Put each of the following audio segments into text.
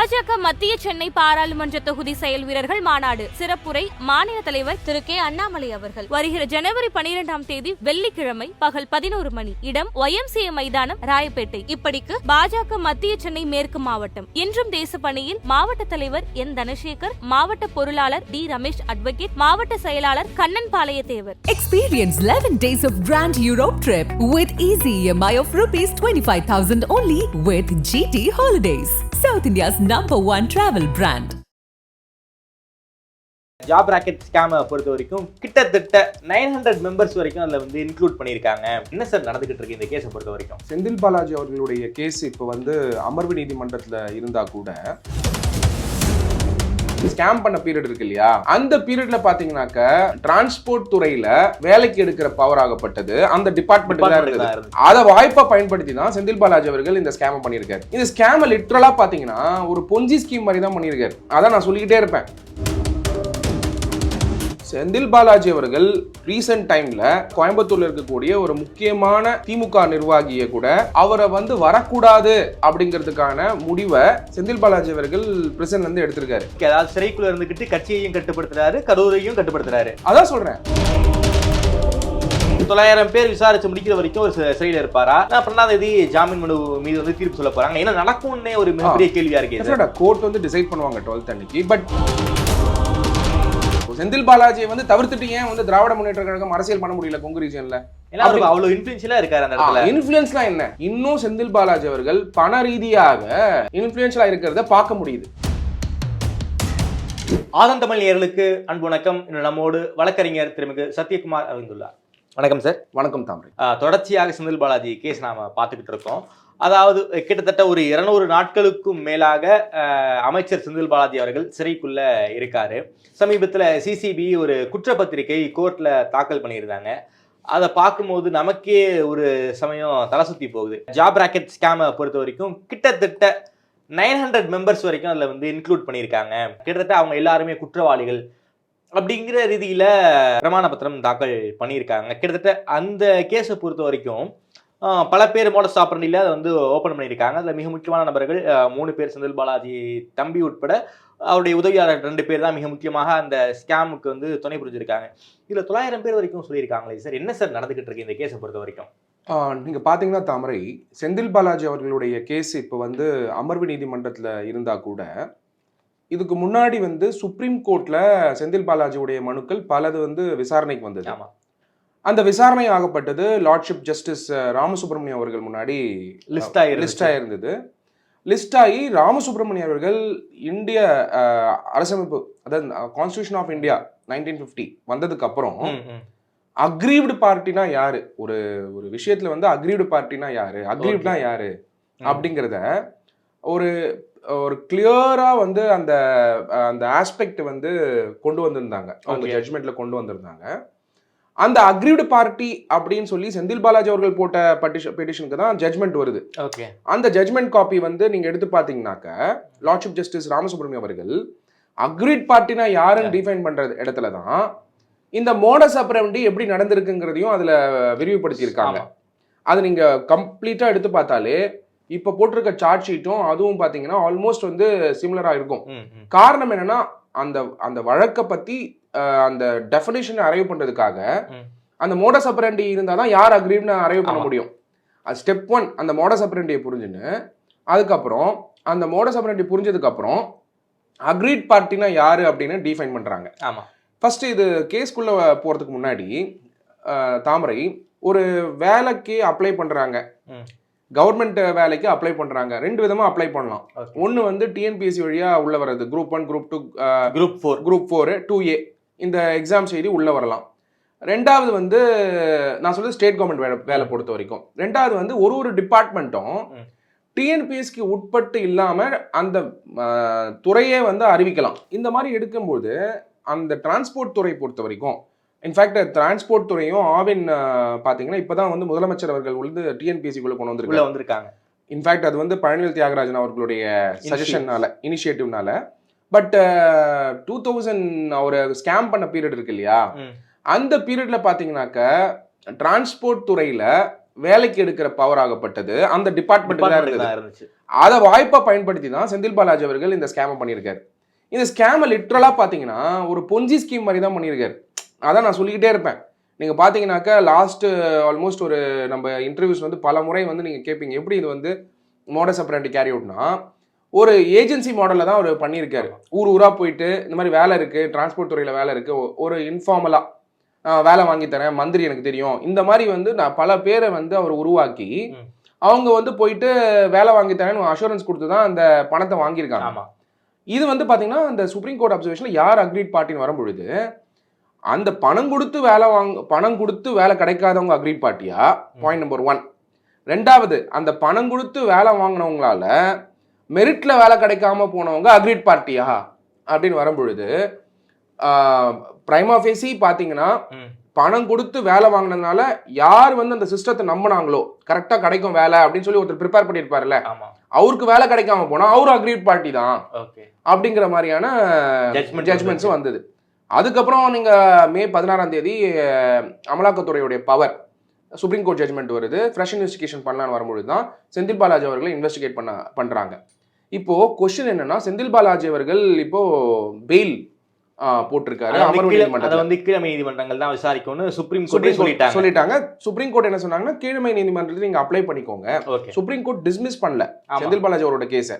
பாஜக மத்திய சென்னை பாராளுமன்ற தொகுதி செயல் வீரர்கள் மாநாடு சிறப்புரை மாநில தலைவர் திரு கே அண்ணாமலை அவர்கள். வருகிற ஜனவரி 12ஆம் தேதி வெள்ளிக்கிழமை பகல் 11 மணி. இடம் YMCA மைதானம், ராயப்பேட்டை. இப்படிக்கு பாஜக மத்திய சென்னை மேற்கு மாவட்டம். இன்றும் தேசப்பணியில் மாவட்ட தலைவர் என் தனசேகர், மாவட்ட பொருளாளர் டி ரமேஷ் அட்வொகேட், மாவட்ட செயலாளர் கண்ணன் பாளைய தேவர். Experience 11 days of Grand Europe trip with easy EMI of ₹25,000 only with GT Holidays, South India's #1 travel brand. Job rocket ஸ்கேமை பொறுத்த வரைக்கும் கிட்டத்தட்ட 900 மெம்பர்ஸ் வரைக்கும் அதில் வந்து இன்க்ளூட் பண்ணியிருக்காங்க. என்ன சார் நடந்துகிட்டு இருக்கு இந்த கேஸை பொறுத்த வரைக்கும்? செந்தில் பாலாஜி அவர்களுடைய கேஸ் இப்போ வந்து அமர்வு நீதிமன்றத்தில் இருந்தா கூட ஸ்கேம் பண்ண பீரியட் இருக்கு இல்லையா, அந்த பீரியட்ல பாத்தீங்கன்னாக்க டிரான்ஸ்போர்ட் துறையில வேலைக்கு எடுக்கிற பவர் ஆகப்பட்டது அந்த டிபார்ட்மெண்ட்ல இருந்தது. அதை வாய்ப்பா பயன்படுத்தி தான் செந்தில் பாலாஜி அவர்கள் இந்த ஸ்கேம் பண்ணியிருக்காரு. இந்த ஸ்கேம் லிட்டரலா பாத்தீங்கன்னா ஒரு பொஞ்சி ஸ்கீம் மாதிரி தான் பண்ணியிருக்காரு. அதான் நான் சொல்லிக்கிட்டே இருப்பேன். செந்தில் பாலாஜி அவர்கள் ரீசெண்ட் டைம்ல கோயம்புத்தூர்ல இருக்கக்கூடிய ஒரு முக்கியமான திமுக நிர்வாகியை கூட அவரை வந்து வரக்கூடாது அப்படிங்கிறதுக்கான முடிவை செந்தில் பாலாஜி அவர்கள் பிரிசன்ல இருந்து எடுத்திருக்காரு. அதாவது சிறைக்குள்ள இருந்துகிட்டு கட்சியையும் கட்டுப்படுத்துறாரு, கரூரையும் கட்டுப்படுத்துறாரு. அதான் சொல்றேன். 900 பேர் விசாரிச்சு முடிக்கிற வரைக்கும் ஒரு சிறையில் இருப்பாரா? 12ஆம் தேதி ஜாமீன் மனு மீது வந்து தீர்ப்பு சொல்ல போறாங்க. என்ன நடக்கும்னே ஒரு மிகப்பெரிய கேள்வியா இருக்கு. கோர்ட் வந்து டிசைட் பண்ணுவாங்க 12th அன்னைக்கு. பட் செந்தில் பாலாஜியை வந்து தவிர்த்துட்டு ஏன் வந்து திராவிட முன்னேற்ற கழகம் அரசியல் பண்ண முடியல கொங்கு ரீஜன்ல? அவ்வளவு இன்ஃப்ளூயன்ஷியலா இருக்காரு அந்த இடத்துல. இன்ஃப்ளூயன்ஸ்லாம் என்ன, இன்னும் செந்தில் பாலாஜி அவர்கள் பண ரீதியாக இன்ஃப்ளூயன்ஷியலா இருக்கிறத பார்க்க முடியுது. ஆதன் தமிழ் நேயர்களுக்கு அன்பு வணக்கம். நம்மோடு வழக்கறிஞர் திருமிகு சத்யகுமார் அமைந்துள்ளார். வணக்கம் சார். வணக்கம் தாமரை. தொடர்ச்சியாக செந்தில் பாலாஜி கேஸ் நாம பார்த்துக்கிட்டு இருக்கோம். அதாவது கிட்டத்தட்ட ஒரு 200 நாட்களுக்கும் மேலாக அமைச்சர் செந்தில் பாலாஜி அவர்கள் சிறைக்குள்ள இருக்காரு. சமீபத்தில் சிசிபி ஒரு குற்றப்பத்திரிகை கோர்ட்ல தாக்கல் பண்ணியிருந்தாங்க. அதை பார்க்கும்போது நமக்கே ஒரு சமயம் தலை சுத்தி போகுது. ஜாப் ராக்கெட் ஸ்கேமை பொறுத்த வரைக்கும் கிட்டத்தட்ட 900 மெம்பர்ஸ் வரைக்கும் அதில் வந்து இன்க்ளூட் பண்ணியிருக்காங்க. கிட்டத்தட்ட அவங்க எல்லாருமே குற்றவாளிகள் அப்படிங்கிற ரீதியில பிரமாண பத்திரம் தாக்கல் பண்ணியிருக்காங்க. கிட்டத்தட்ட அந்த கேஸை பொறுத்த வரைக்கும் பல பேர் மோடஸ் ஆப்பரண்டியில் அதை வந்து ஓப்பன் பண்ணியிருக்காங்க. அதில் மிக முக்கியமான நபர்கள் 3 பேர், செந்தில் பாலாஜி தம்பி உட்பட அவருடைய உதவியாளர் 2 பேர் தான் மிக முக்கியமாக அந்த ஸ்கேமுக்கு வந்து துணை புரிஞ்சிருக்காங்க. இதில் 900 பேர் வரைக்கும் சொல்லியிருக்காங்களே சார், என்ன சார் நடந்துகிட்டு இருக்கு இந்த கேஸை பொறுத்த வரைக்கும்? நீங்க பாத்தீங்கன்னா தாமரை, செந்தில் பாலாஜி அவர்களுடைய கேஸ் இப்போ வந்து அமர்வு நீதிமன்றத்தில் இருந்தா கூட இதுக்கு முன்னாடி வந்து சுப்ரீம் கோர்ட்ல செந்தில் பாலாஜியுடைய மனுக்கள் பலது வந்து விசாரணைக்கு வந்தது. ஆமா, அந்த விசாரணை ஆகப்பட்டது லார்ட்ஷிப் ஜஸ்டிஸ் ராமசுப்ரமணியம் அவர்கள் முன்னாடி லிஸ்ட் ஆயிருந்தது. லிஸ்ட் ஆகி ராமசுப்ரமணியம் அவர்கள் இந்திய அரசமைப்பு, அதாவது கான்ஸ்டிடியூஷன் ஆஃப் இந்தியா 1950 வந்ததுக்கு அப்புறம் அக்ரீவ்டு பார்ட்டினா யாரு, ஒரு ஒரு விஷயத்துல வந்து அக்ரீவ்டு பார்ட்டினா யாரு, அக்ரீவ்ட்னா யாரு அப்படிங்கிறத ஒரு ஒரு கிளியரா வந்து அந்த அந்த ஆஸ்பெக்ட் வந்து கொண்டு வந்திருந்தாங்க. அவங்க ஜட்ஜ்மெண்ட்ல கொண்டு வந்திருந்தாங்க. அந்த அக்ரீவ்டு பார்ட்டி அப்படின்னு சொல்லி செந்தில் பாலாஜி அவர்கள் போட்ட பெட்டிஷனுக்கு தான் ஜட்மெண்ட் வருது. அந்த ஜட்மெண்ட் காப்பி வந்து நீங்க எடுத்து பாத்தீங்கன்னாக்க லார்ட்ஷிப் ஜஸ்டிஸ் ராமசுப்ரமணியம் அவர்கள் அக்ரீட் பார்ட்டினா யாருன்னு டிஃபைன் பண்ற இடத்துல தான் இந்த மோடஸ் ஆப்பரண்டி எப்படி நடந்திருக்குங்கிறதையும் அதுல விரிவுபடுத்தியிருக்காங்க. அது நீங்க கம்ப்ளீட்டா எடுத்து பார்த்தாலே இப்ப போட்டிருக்க சார்ஜ் ஷீட்டும் அதுவும் பாத்தீங்கன்னா ஆல்மோஸ்ட் வந்து சிமிலரா இருக்கும். காரணம் என்னன்னா அந்த அந்த வழக்கை பத்தி அந்த டெஃபினிஷன் அரைவ் பண்றதுக்காக அந்த மோடஸ் ஆப்பரண்டி இருந்தாதான் யார் அக்ரீவ்னு அரைவ் பண்ண முடியும். ஸ்டெப் 1 அந்த மோடஸ் ஆப்பரண்டியை புரிஞ்சுன்னு, அதுக்கப்புறம் அந்த மோடஸ் ஆப்பரண்டி புரிஞ்சதுக்கு அப்புறம் அக்ரீட் பார்ட்டினா யாரு அப்படின்னு டிஃபைன் பண்றாங்க. ஆமா, ஃபர்ஸ்ட் இது கேஸ்குள்ள போறதுக்கு முன்னாடி தாமரை ஒரு வேலைக்கு அப்ளை பண்றாங்க, கவர்மெண்ட் வேலைக்கு அப்ளை பண்றாங்க. 2 விதமா அப்ளை பண்ணலாம். ஒன்னு வந்து டிஎன்பிஎஸ்சி வழியா உள்ள வர்றது, குரூப் 1, குரூப் 2, குரூப் 4, 2A இந்த எக்ஸாம் செய்து உள்ள வரலாம். ரெண்டாவது வந்து நான் சொல்றது ஸ்டேட் கவர்மெண்ட் வேலை பொறுத்த வரைக்கும். ரெண்டாவது வந்து ஒரு டிபார்ட்மெண்ட்டும் டிஎன்பிஎஸ்சிக்கு உட்பட்டு இல்லாம அந்த துறையே வந்து அறிவிக்கலாம். இந்த மாதிரி எடுக்கும்போது அந்த டிரான்ஸ்போர்ட் துறை பொறுத்த வரைக்கும், இன்ஃபேக்ட் டிரான்ஸ்போர்ட் துறையும் ஆவின் பாத்தீங்கன்னா இப்பதான் வந்து முதலமைச்சர் அவர்கள் வந்து டிஎன்பிஎஸ்சிக்குள்ள கொண்டு வந்திருக்காங்க. இன்ஃபேக்ட் அது வந்து பழனிவேல் தியாகராஜன் அவர்களுடைய சஜஷன்னால, இனிஷியேட்டிவ்னால. பட் 2000 ஒரு ஸ்கேம் பண்ண பீரியட் இருக்கு இல்லையா, அந்த பீரியட்ல பாத்தீங்கன்னாக்க டிரான்ஸ்போர்ட் துறையில வேலைக்கு எடுக்கிற பவர் ஆகப்பட்டது அந்த டிபார்ட்மெண்ட் இருந்துச்சு. அதை வாய்ப்பா பயன்படுத்தி தான் செந்தில் பாலாஜி அவர்கள் இந்த ஸ்கேமை பண்ணியிருக்காரு. இந்த ஸ்கேமை லிட்ரலா பாத்தீங்கன்னா ஒரு பொஞ்சி ஸ்கீம் மாதிரி தான் பண்ணியிருக்காரு. அதான் நான் சொல்லிக்கிட்டே இருப்பேன். நீங்க பாத்தீங்கன்னாக்கா லாஸ்ட் ஆல்மோஸ்ட் ஒரு நம்ம இன்டர்வியூஸ் வந்து பல முறை வந்து நீங்க கேட்பீங்க எப்படி இது வந்து மோடஸ் ஆபரண்டி கேரி அவுட்னா ஒரு ஏஜென்சி மாடல்ல தான் அவர் பண்ணியிருக்காரு. ஊர் ஊரா போயிட்டு இந்த மாதிரி வேலை இருக்கு, டிரான்ஸ்போர்ட் துறையில வேலை இருக்கு, ஒரு இன்ஃபார்மலா வேலை வாங்கி தரேன், மந்திரி எனக்கு தெரியும், இந்த மாதிரி வந்து நான் பல பேரை வந்து அவர் உருவாக்கி அவங்க வந்து போயிட்டு வேலை வாங்கி தரேன்னு அஷூரன்ஸ் கொடுத்து தான் அந்த பணத்தை வாங்கியிருக்காங்க. இது வந்து பாத்தீங்கன்னா இந்த சுப்ரீம் கோர்ட் அப்சர்வேஷன்ல யார் அக்ரீட் பார்ட்டின்னு வரும்பொழுது அந்த பணம் கொடுத்து வேலை கிடைக்காதவங்க அக்ரீட் பார்ட்டியா, பாயிண்ட் நம்பர் 1. ரெண்டாவது, அந்த பணம் கொடுத்து வேலை வாங்கினவங்களால மெரிட்ல வேலை கிடைக்காம போனவங்க அக்ரீட் பார்ட்டியா அப்படின்னு வரும்பொழுது பிரைமா ஃபேசி பாத்தீங்கன்னா பணம் கொடுத்து வேலை வாங்கினதுனால யார் வந்து அந்த சிஸ்டத்தை நம்பினாங்களோ கரெக்டா கிடைக்கும் வேலை அப்படின்னு சொல்லி ஒருத்தர் ப்ரிப்பேர் பண்ணிருப்பாருல்ல, அவருக்கு வேலை கிடைக்காம போனா அவரு அக்ரீட் பார்ட்டி தான் அப்படிங்கிற மாதிரியான ஜட்ஜ்மெண்ட்ஸும் வந்தது. அதுக்கப்புறம் நீங்க மே 16ஆம் தேதி அமலாக்கத்துறையுடைய பவர் சுப்ரீம் கோர்ட் ஜட்ஜ்மெண்ட் வருது. ஃப்ரெஷ் இன்வெஸ்டிகேஷன் பண்ணலான்னு வரும்பொழுது தான் செந்தில் பாலாஜி அவர்களை இன்வெஸ்டிகேட் பண்றாங்க. இப்போ கொஸ்டின் என்னன்னா, செந்தில் பாலாஜி அவர்கள் இப்போ பெயில் போட்டிருக்காரு அமர்வு நீதிமன்றம். அதை வந்து கீழமை நீதிமன்றங்கள் தான் விசாரிக்கணும்னு சுப்ரீம் கோர்ட் சொல்லிட்டாங்க. சுப்ரீம் கோர்ட் என்ன சொன்னாங்கன்னா, கீழமை நீதிமன்றத்தில் நீங்க அப்ளை பண்ணிக்கோங்க. சுப்ரீம் கோர்ட் டிஸ்மிஸ் பண்ணல செந்தில் பாலாஜி அவரோட கேஸை.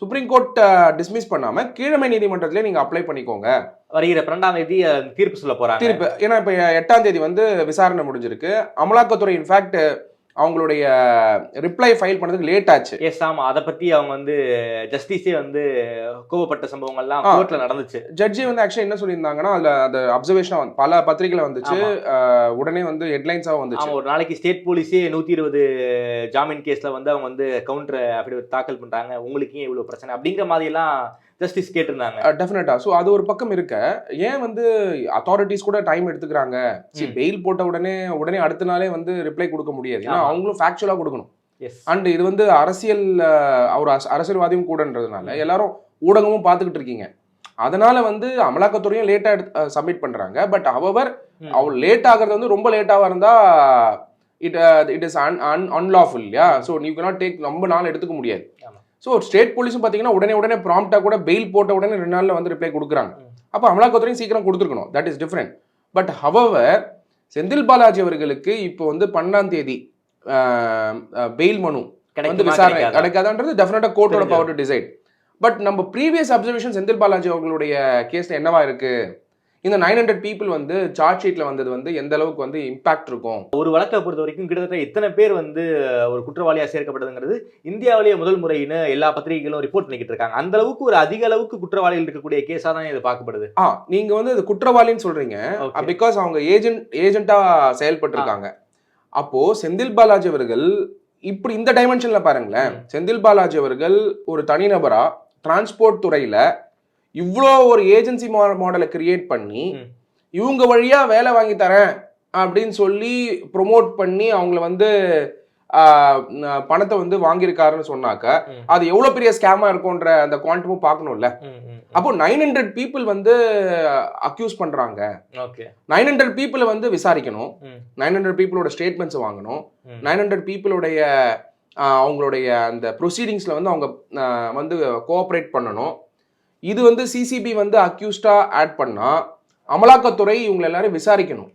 சுப்ரீம் கோர்ட் டிஸ்மிஸ் பண்ணாம கீழமை நீதிமன்றத்திலே நீங்க அப்ளை பண்ணிக்கோங்க. வருகிற 2ஆம் தேதி தீர்ப்பு சொல்ல போறாங்க. தீர்ப்பு ஏன்னா இப்ப 8ஆம் தேதி வந்து விசாரணை முடிஞ்சிருக்கு. அமலாக்கத்துறை இன்ஃபேக்ட் அவங்களுடைய ரிப்ளை ஃபைல் பண்ணதுக்கு லேட் ஆச்சு. எஸ், ஆமா, அதை பத்தி அவங்க வந்து ஜஸ்டிஸே வந்து கோபப்பட்ட சம்பவங்கள்லாம் கோர்ட்ல நடந்துச்சு. ஜட்ஜி வந்து ஆக்சுவலி என்ன சொல்லியிருந்தாங்கன்னா, அதுல அந்த அப்சர்வேஷன் பல பத்திரிகைல வந்துச்சு, உடனே வந்து ஹெட்லைன்ஸா வந்துச்சு. ஒரு நாளைக்கு ஸ்டேட் போலீஸே 120 ஜாமீன் கேஸ்ல வந்து அவங்க வந்து கவுண்டர் அஃபிடவிட் தாக்கல் பண்றாங்க, உங்களுக்கு ஏன் இவ்வளவு பிரச்சனை அப்படிங்கிற மாதிரி எல்லாம் ஜஸ்டிஸ் கேட்டிருந்தாங்க. டெஃபினட்டா. ஸோ அது ஒரு பக்கம் இருக்க, ஏன் வந்து அத்தாரிட்டிஸ் கூட டைம் எடுத்துக்கிறாங்க. பெயில் போட்ட உடனே அடுத்த நாளே வந்து ரிப்ளை கொடுக்க முடியாது. ஏன்னா அவங்களும் ஃபேக்சுவலா கொடுக்கணும். அண்ட் இது வந்து அரசியல், அவர் அரசியல்வாதியும் கூடன்றதுனால எல்லாரும் ஊடகமும் பார்த்துக்கிட்டு இருக்கீங்க. அதனால வந்து அமலாக்கத்துறையும் லேட்டா சப்மிட் பண்றாங்க. பட் அவர் லேட் ஆகிறது வந்து ரொம்ப லேட்டாவா இருந்தா இட் இஸ் அன்லாஃபுல் இல்லையா. ஸோ யூ கேனாட் டேக், ரொம்ப நாள் எடுத்துக்க முடியாது. ஸோ ஸ்டேட் போலீஸும் பார்த்தீங்கன்னா உடனே ப்ராம்ப்டா கூட பெயில் போட்ட உடனே 2 நாள்ல வந்து ரிப்ளை கொடுக்குறாங்க. அப்போ அமலாக்கத்துறையும் சீக்கிரம் கொடுத்துருக்கணும். That is different. But however Senthil Balaji அவர்களுக்கு இப்போ வந்து 12ஆம் தேதி பெயில் மனு வந்து விசாரணை கிடைக்காதான்றது டெஃபினட்டா கோர்ட்டோட பவர் டு டிசைட். பட் நம்ம ப்ரீவியஸ் அப்சர்வேஷன் செந்தில் பாலாஜி அவர்களுடைய கேஸ்ல என்னவா இருக்கு, இந்த 900 people வந்து சார்ஜ் ஷீட்ல வந்தது வந்து எந்த அளவுக்கு வந்து இம்பாக்ட் இருக்கும். ஒரு வழக்கை பொறுத்த வரைக்கும் கிட்டத்தட்ட இத்தனை பேர் வந்து ஒரு குற்றவாளியா சேர்க்கப்பட்டதுங்கிறது இந்தியாவிலேயே முதல் முறைன்னு எல்லா பத்திரிகைகளும் ரிப்போர்ட் பண்ணிக்கிட்டு இருக்காங்க. அந்த அளவுக்கு ஒரு அதிக அளவுக்கு குற்றவாளிகள் இருக்கக்கூடிய கேஸா தான் இது பார்க்கப்படுது. நீங்க வந்து இது குற்றவாளின்னு சொல்றீங்க பிகாஸ் அவங்க ஏஜென்ட்டா செயல்பட்டு இருக்காங்க. அப்போ செந்தில் பாலாஜி அவர்கள் இப்படி இந்த டைமென்ஷன்ல பாருங்களேன், செந்தில் பாலாஜி அவர்கள் ஒரு தனிநபரா டிரான்ஸ்போர்ட் துறையில இவ்வளோ ஒரு ஏஜென்சி மாடலை கிரியேட் பண்ணி இவங்க வழியா வேலை வாங்கி தரேன் அப்படின்னு சொல்லி ப்ரொமோட் பண்ணி அவங்கள வந்து பணத்தை வந்து வாங்கியிருக்காருன்னு சொன்னாக்க அது எவ்வளவு பெரிய ஸ்கேமா இருக்கும்ன்ற அந்த குவாண்டமும் பார்க்கணும்ல. அப்போ 900 people வந்து அக்யூஸ் பண்றாங்க. 900 people வந்து விசாரிக்கணும், 900 peopleோட ஸ்டேட்மெண்ட்ஸ் வாங்கணும், 900 peopleோடைய அவங்களுடைய அந்த ப்ரொசீடிங்ஸ்ல வந்து அவங்க வந்து கோஆப்ரேட் பண்ணணும். இது வந்து சிசிபி வந்து அக்யூஸ்டா ஆட் பண்ணா அமலாக்கத்துறை இவங்க எல்லாரும் விசாரிக்கணும்.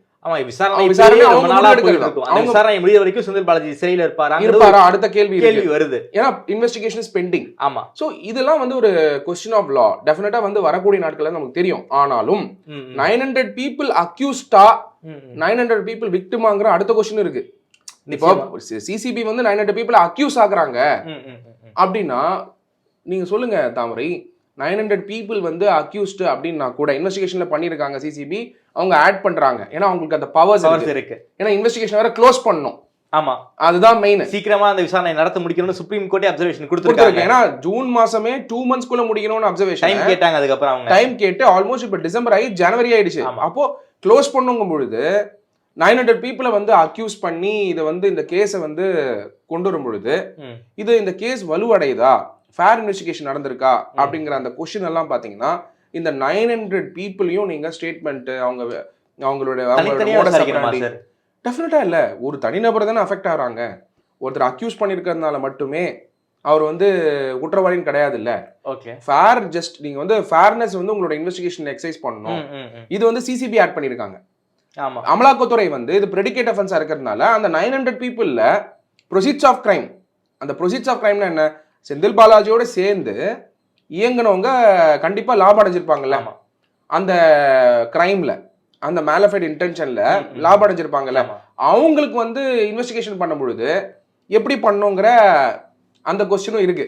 அடுத்த கேள்வி வருது. ஏன்னா இன்வெஸ்டிகேஷன் இஸ் பெண்டிங். ஆமா. சோ இதெல்லாம் வந்து ஒரு क्वेश्चन ஆஃப் லா டெஃபினட்டா வந்து வரக்கூடிய நாட்கள்ல நமக்கு தெரியும். ஆனாலும் 900 people அக்யூஸ்டா 900 people விக்டிமாங்கற அடுத்த क्वेश्चन இருக்கு. இப்போ சிசிபி வந்து 900 people அக்யூஸ் ஆகுறாங்க அப்படின்னா நீங்க சொல்லுங்க தாமரை, 900 people வந்து அக்யூஸ்ட் அப்படின்னா கூட இன்வெஸ்டிகேஷன்ல பண்ணிருக்காங்க சிசிபி, அவங்க ஆட் பண்றாங்க. ஏன்னா அவங்களுக்கு அந்த பவர்ஸ் இருக்கு. ஏன்னா இன்வெஸ்டிகேஷன் வேற க்ளோஸ் பண்ணணும். ஆமா, அதுதான் மெயின். சீக்கிரமா அந்த விசாரணை நடத்த முடிக்கணும்னு சுப்ரீம் கோர்ட்டே அப்சர்வேஷன் கொடுத்திருக்காங்க. ஏன்னா ஜூன் மாசமே 2 months குள்ள முடிக்கணும்னு அப்சர்வேஷன் டைம் கேட்டாங்க. அதுக்கு அப்புறம் அவங்க டைம் கேட்டு ஆல்மோஸ்ட் இப்ப டிசம்பர் ஆகி ஜனவரி ஆயிடுச்சு. அப்போ க்ளோஸ் பண்ணுங்க பொழுது 900 people வந்து அக்யூஸ் பண்ணி இதை வந்து இந்த கேஸை வந்து கொண்டு வரும் பொழுது இது இந்த கேஸ் வலுவடையுதா, ஃபேர் இன்வெஸ்டிகேஷன் நடந்திருக்கா அப்படிங்கிற அந்த கொஸ்டின் எல்லாம் பாத்தீங்கன்னா இந்த 900 peopleயும் நீங்க ஸ்டேட்மெண்ட் அவங்களோட டெஃபினட்டா இல்ல. ஒரு தனிநபர் தானே அஃபெக்ட் ஆகிறாங்க. ஒருத்தர் அக்யூஸ் பண்ணியிருக்கிறதுனால மட்டுமே அவர் வந்து குற்றவாளின்னு கிடையாது இல்ல. ஓகே, ஃபேர் ஜஸ்ட் நீங்க வந்து ஃபேர்னஸ் வந்து உங்களோட இன்வெஸ்டிகேஷன் எக்ஸசைஸ் பண்ணணும். இது வந்து சிசிபி ஆட் பண்ணியிருக்காங்க. ஆமா, அமலாக்கத்துறை வந்து இது பிரெடிகேட் அஃபென்ஸா இருக்கிறதுனால அந்த 900 பீப்புள்ல ப்ரொசீட்ஸ் ஆஃப் கிரைம், அந்த ப்ரொசீட்ஸ் ஆஃப் கிரைம்னா என்ன, செந்தில் பாலாஜியோட சேர்ந்து இயங்குனவங்க கண்டிப்பா லாபம் அடைஞ்சிருப்பாங்கல்ல. அந்த கிரைம்ல, அந்த மேலஃபைட் இன்டென்ஷன்ல லாபம் அடைஞ்சிருப்பாங்கல்ல, அவங்களுக்கு வந்து இன்வெஸ்டிகேஷன் பண்ணும் பொழுது எப்படி பண்ணுங்கிற அந்த கொஸ்டினும் இருக்கு.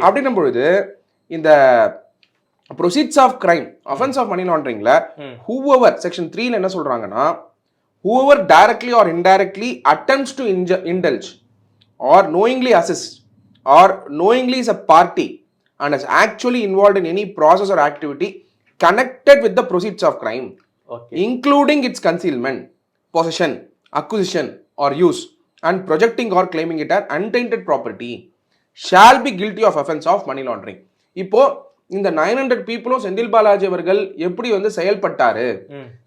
அப்படின்னும் பொழுது இந்த proceeds of crime, offence of money லாண்டரிங்ல ஹூஎவர் செக்ஷன் 3ல என்ன சொல்றாங்கன்னா, whoever directly or indirectly attempts to indulge or knowingly assist or knowingly is a party and is actually involved in any process or activity connected with the proceeds of crime, including its concealment, possession, acquisition or use and projecting or claiming it as untainted property shall be guilty of offense of money laundering. இப்போ இந்த 900 பீப்புளும் செந்தில் பாலாஜி அவர்கள் எப்படி வந்து செயல்பட்டாரு,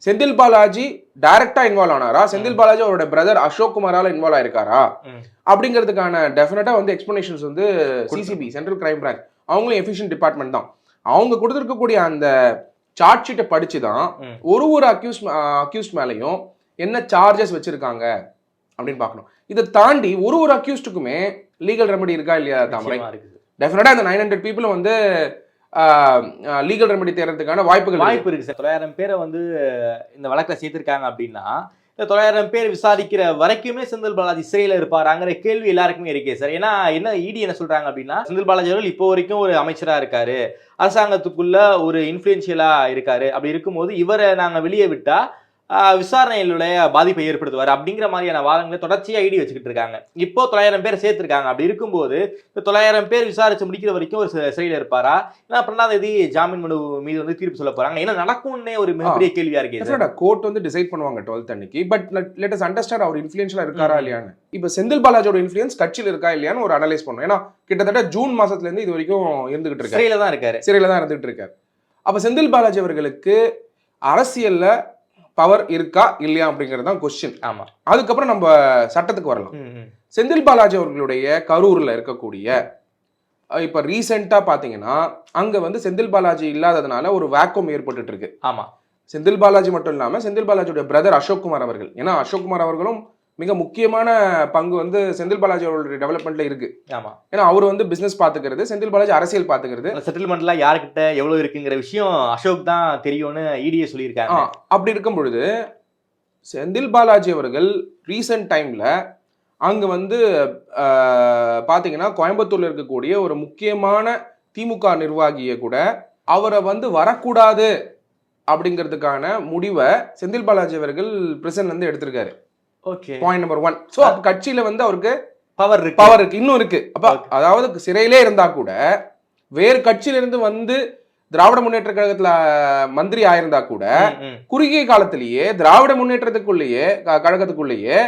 செந்தில் பாலாஜி டைரக்டா involve ஆனாரா, Senthil Balaji அவரோட brother Ashok குமாரால involve ஆயிருக்காரா அப்படிங்கிறதுக்கான டெஃபினட்டா வந்து எக்ஸ்பிளனேஷன்ஸ் வந்து சிசிபி சென்ட்ரல் கிரைம் பிரான்ச் அவங்களும் எஃபிஷியன்ட் டிபார்ட்மெண்ட் தான். அவங்க கொடுத்துருக்கக்கூடிய அந்த சார்ஜ் ஷீட்டை படிச்சு தான் ஒரு அக்யூஸ்ட் மேலையும் என்ன சார்ஜஸ் வச்சிருக்காங்க அப்படின்னு பார்க்கணும். இதை தாண்டி ஒரு அக்யூஸ்டுக்குமே லீகல் ரெமெடி இருக்கா இல்லையா தாமரை? டெஃபினட்டா இந்த 900 பீப்புளும் வந்து லீகல் ரெமெடி தேர்றதுக்கான வாய்ப்பு இருக்கு சார். 900 பேரை வந்து இந்த வழக்கில் சேர்த்திருக்காங்க அப்படின்னா இந்த 900 பேர் விசாரிக்கிற வரைக்குமே செந்தில் பாலாஜி சிறையில் இருப்பாராங்கிற கேள்வி எல்லாருக்குமே இருக்கே சார். ஏன்னா என்ன இடி என்ன சொல்றாங்க அப்படின்னா, செந்தில் பாலாஜி அவர்கள் இப்போ வரைக்கும் ஒரு அமைச்சரா இருக்காரு, அரசாங்கத்துக்குள்ள ஒரு இன்ஃப்ளூயன்ஷியலா இருக்காரு. அப்படி இருக்கும்போது இவரை நாங்க வெளியே விட்டா விசாரணையிலுடைய பாதிப்பை ஏற்படுத்துவார் அப்படிங்கிற மாதிரியான வாதங்களை தொடர்ச்சியா ஐடி வச்சுக்கிட்டு இருக்காங்க. இப்போ 900 பேர் சேர்த்திருக்காங்க. அப்படி இருக்கும்போது இந்த 900 பேர் விசாரிச்சு முடிக்கிற வரைக்கும் ஒரு சிறையில் இருப்பாரா? ஏன்னா 12ஆம் தேதி ஜாமீன் மனு மீது வந்து தீர்ப்பு சொல்ல போறாங்க. என்ன நடக்கும்னே ஒரு மிகப்பெரிய கேள்வியா இருக்கு. கோர்ட் வந்து டிசைட் பண்ணுவாங்க 12th அன்னைக்கு. பட் லெட் அஸ் அண்டர்ஸ்டாண்ட் அவர் இன்ஃப்ளூயன்ஷியலா இருக்காரா இல்லையான்னு. இப்போ செந்தில் பாலாஜியோட இன்ஃப்ளூயன்ஸ் கட்சியில் இருக்கா இல்லையான்னு ஒரு அனலைஸ் பண்ணும். ஏன்னா கிட்டத்தட்ட ஜூன் மாசத்துல இருந்து இது வரைக்கும் இருந்துகிட்டு இருக்காரு, சிறையில தான் இருந்துகிட்டு இருக்காரு. அப்ப செந்தில் பாலாஜி அவர்களுக்கு அரசியல்ல பவர் இருக்கா இல்லையா அப்படிங்கிறது தான் கொஸ்டின். ஆமா, அதுக்கப்புறம் நம்ம சட்டத்துக்கு வரலாம். செந்தில் பாலாஜி அவர்களுடைய கரூர்ல இருக்கக்கூடிய இப்ப ரீசெண்டா பாத்தீங்கன்னா அங்க வந்து செந்தில் பாலாஜி இல்லாததுனால ஒரு வேக்கம் ஏற்பட்டு இருக்கு. ஆமா, செந்தில் பாலாஜி மட்டும் இல்லாம செந்தில் பாலாஜியோட பிரதர் அசோக் குமார் அவர்கள், ஏன்னா அசோக் குமார் அவர்களும் மிக முக்கியமான பங்கு வந்து செந்தில் பாலாஜி அவர்களுடைய டெவலப்மெண்ட்ல இருக்கு. ஆமா, ஏன்னா அவர் வந்து பிசினஸ் பாத்துக்கிறது, செந்தில் பாலாஜி அரசியல் பாத்துக்கிறது. செட்டில்மெண்ட்ல யாருக்கிட்ட எவ்வளவு இருக்குங்கிற விஷயம் அசோக் தான் தெரியும்னு இடியே சொல்லியிருக்காங்க. அப்படி இருக்கும் பொழுது செந்தில் பாலாஜி அவர்கள் ரீசெண்ட் டைம்ல அங்க வந்து பாத்தீங்கன்னா கோயம்புத்தூர்ல இருக்கக்கூடிய ஒரு முக்கியமான திமுக நிர்வாகியை கூட அவரை வந்து வரக்கூடாது அப்படிங்கிறதுக்கான முடிவை செந்தில் பாலாஜி அவர்கள் பிரசன்ட்ல இருந்து எடுத்திருக்காரு. Okay, point number 1. சோ அப்ப கட்சியில வந்து அவருக்கு பவர் இருக்கு, இன்னும் இருக்கு. அப்ப அதாவது சிறையிலே இருந்தா கூட வேறு கட்சியில இருந்து வந்து திராவிட முன்னேற்ற கழகத்துல மந்திரி ஆயிருந்தா கூட குறுகிய காலத்திலேயே திராவிட முன்னேற்றத்துக்குள்ளேயே கழகத்துக்குள்ளேயே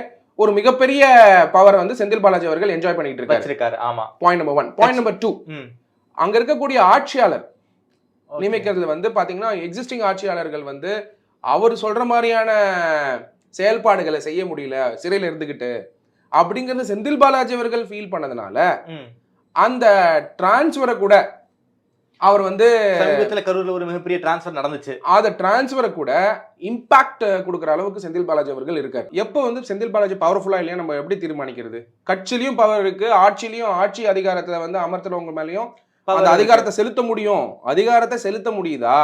ஒரு மிகப்பெரிய பவர் வந்து செந்தில் பாலாஜி அவர்கள் என்ஜாய் பண்ணிட்டு இருக்காரு. ஆமா, பாயிண்ட் நம்பர் 1. பாயிண்ட் நம்பர் 2, அங்க இருக்கக்கூடிய ஆட்சியாளர் நியமிக்கிறது வந்து பாத்தீங்கன்னா எக்ஸிஸ்டிங் ஆட்சியாளர்கள் வந்து அவர் சொல்ற மாதிரியான செயல்பாடுகளை செய்ய முடியல சிறையில் இருந்துகிட்டு அப்படிங்கறது செந்தில் பாலாஜி அவர்கள் ஃபீல் பண்ணதுனால அந்த டிரான்ஸ்ஃபரை கூட அவர் வந்து கரூர்ல ஒரு மிகப்பெரிய டிரான்ஸ்ஃபர் நடந்துச்சு, அந்த டிரான்ஸ்ஃபரை கூட இம்பாக்ட் கொடுக்குற அளவுக்கு செந்தில் பாலாஜி அவர்கள் இருக்காரு. எப்போ வந்து செந்தில் பாலாஜி பவர்ஃபுல்லா இல்லையா நம்ம எப்படி தீர்மானிக்கிறது? கட்சியிலையும் பவர் இருக்கு, ஆட்சியிலையும் ஆட்சி அதிகாரத்துல வந்து அமர்த்துறவங்க மேலேயும் அந்த அதிகாரத்தை செலுத்த முடியும். அதிகாரத்தை செலுத்த முடியுதா?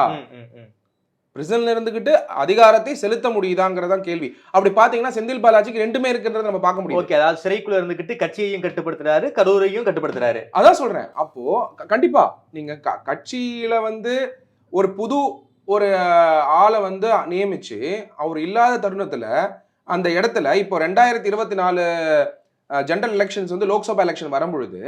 பிரிசன்ல இருந்துகிட்டு அதிகாரத்தை செலுத்த முடியுதாங்கிறதான் கேள்வி. அப்படி பாத்தீங்கன்னா செந்தில் பாலாஜிக்கு ரெண்டுமே இருக்குன்றத நம்ம பார்க்க முடியும். ஓகே, அதாவது சிறைக்குள்ள இருந்துகிட்டு கட்சியையும் கட்டுப்படுத்துறாரு, கரூரையும் கட்டுப்படுத்துறாரு. அதான் சொல்றேன். அப்போ கண்டிப்பா நீங்க கட்சியில வந்து ஒரு புது ஒரு ஆளை வந்து நியமிச்சு அவர் இல்லாத தருணத்துல அந்த இடத்துல இப்போ 2024 ஜெனரல் எலெக்ஷன்ஸ் வந்து லோக்சபா எலெக்ஷன் வரும்பொழுது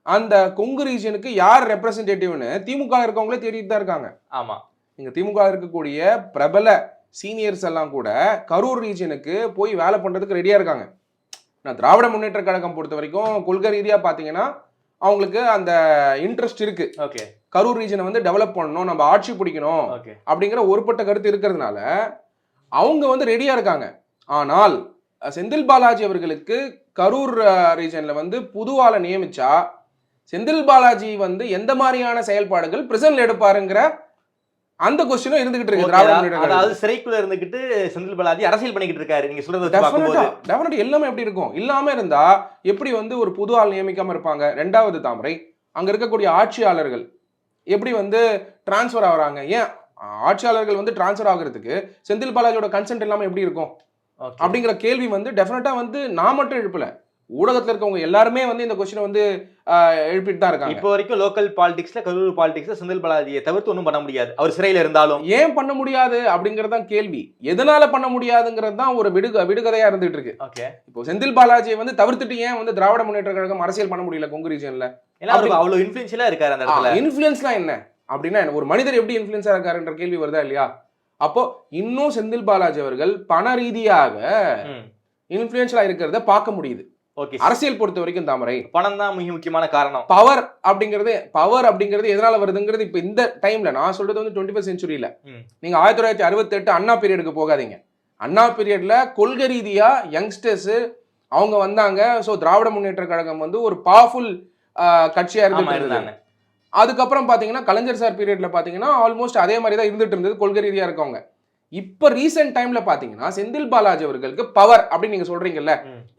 அந்த கொங்கு ரீஜனுக்கு யார் ரெப்ரசன்டேட்டிவ்னு திமுக இருக்கவங்களே தேடிட்டு தான் இருக்காங்க. ஆமா, இங்க திமுக இருக்கக்கூடிய பிரபல சீனியர்ஸ் எல்லாம் கூட கரூர் ரீஜனுக்கு போய் வேலை பண்றதுக்கு ரெடியா இருக்காங்க. நான் திராவிட முன்னேற்ற கழகம் பொறுத்த வரைக்கும் கொள்கை ரீதியா பாத்தீங்கன்னா அவங்களுக்கு அந்த இன்ட்ரெஸ்ட் இருக்கு. ஓகே, கரூர் ரீஜனை வந்து டெவலப் பண்ணணும், நம்ம ஆட்சி பிடிக்கணும் அப்படிங்கிற ஒருபட்ட கருத்து இருக்கிறதுனால அவங்க வந்து ரெடியா இருக்காங்க. ஆனால் செந்தில் பாலாஜி அவர்களுக்கு கரூர் ரீஜன்ல வந்து புது ஆளை நியமிச்சா செந்தில் பாலாஜி வந்து எந்த மாதிரியான செயல்பாடுகள் பிரசன்ட்ல எடுப்பாருங்கிற அந்த கொஸ்டினும் இருந்துகிட்டு இருக்கு. திராவிட முன்னேற்ற கழகம் அதாவது சிறைக்குள்ள இருந்துகிட்டு செந்தில் பாலாஜி அரசியல் பண்ணிக்கிட்டு இருக்காரு. நீங்க சொல்றது டெஃபினட்டா எல்லாமே எப்படி இருக்கும்? இல்லாம இருந்தா எப்படி வந்து ஒரு புது ஆள் நியமிக்காம இருப்பாங்க? ரெண்டாவது தாமரை, அங்க இருக்கக்கூடிய ஆட்சியாளர்கள் எப்படி வந்து டிரான்ஸ்ஃபர் ஆகுறாங்க? ஏன் ஆட்சியாளர்கள் வந்து டிரான்ஸ்ஃபர் ஆகுறதுக்கு செந்தில் பாலாஜியோட கன்சென்ட் இல்லாம எப்படி இருக்கும் அப்படிங்கிற கேள்வி வந்து டெஃபினட்டா வந்து நான் மட்டும் எழுப்பல, ஊடகத்துல இருக்கவங்க எல்லாருமே வந்து இந்த கொஸ்டினை வந்து எழுப்பிட்டு தான் இருக்காங்க. இப்போ வரைக்கும் லோக்கல் பாலிடிக்ஸ்ல, கரூர் பாலிடிக்ஸ்ல செந்தில் பாலாஜியை தவிர்த்து ஒன்றும் பண்ண முடியாது. அவர் சிறையில இருந்தாலும் ஏன் பண்ண முடியாது அப்படிங்கறது தான் கேள்வி. எதனால பண்ண முடியாதுங்கிறது தான் ஒரு விடுகதையா இருந்துட்டு இருக்கு. ஓகே, இப்போ செந்தில் பாலாஜியை வந்து தவிர்த்துட்டு ஏன் வந்து திராவிட முன்னேற்ற கழகம் அரசியல் பண்ண முடியல கொங்கு ரீஜன்ல? அவ்வளவு இன்ஃபுளுன்ஷியலா இருக்காரு அந்த இடத்துல. இன்ஃபுளுன்ஸ்லாம் என்ன அப்படின்னா ஒரு மனிதர் எப்படி இன்ஃபுளுன்ஸா இருக்காருன்ற கேள்வி வருதா இல்லையா? அப்போ இன்னும் செந்தில் பாலாஜி அவர்கள் பண ரீதியாக இன்ஃபுளுன்ஷியலா இருக்கிறத பார்க்க முடியுது. அரசியல் பொறுத்த வரைக்கும் தாமரை பணம் தான் மிக முக்கியமான காரணம். பவர் அப்படிங்கிறது எதனால வருதுங்கிறது இப்ப இந்த டைம்ல நான் சொல்றது வந்து 21st செஞ்சுரியில நீங்க 1968 அண்ணா பீரியடுக்கு போகாதீங்க. அண்ணா பீரியட்ல கொள்கை ரீதியா யங்ஸ்டர்ஸ் அவங்க வந்தாங்க. சோ திராவிட முன்னேற்ற கழகம் வந்து ஒரு பவர்ஃபுல் கட்சியா இருந்தாங்க. அதுக்கப்புறம் பாத்தீங்கன்னா கலைஞர் சார் பீரியட்ல பாத்தீங்கன்னா ஆல்மோஸ்ட் அதே மாதிரி தான் இருந்துட்டு இருந்தது கொள்கை ரீதியா இருக்கவங்க. இப்ப ரீசென்ட் டைம்ல பாத்தீங்கன்னா செந்தில் பாலாஜி அவர்களுக்கு பவர் அப்படின்னு நீங்க சொல்றீங்கல்ல,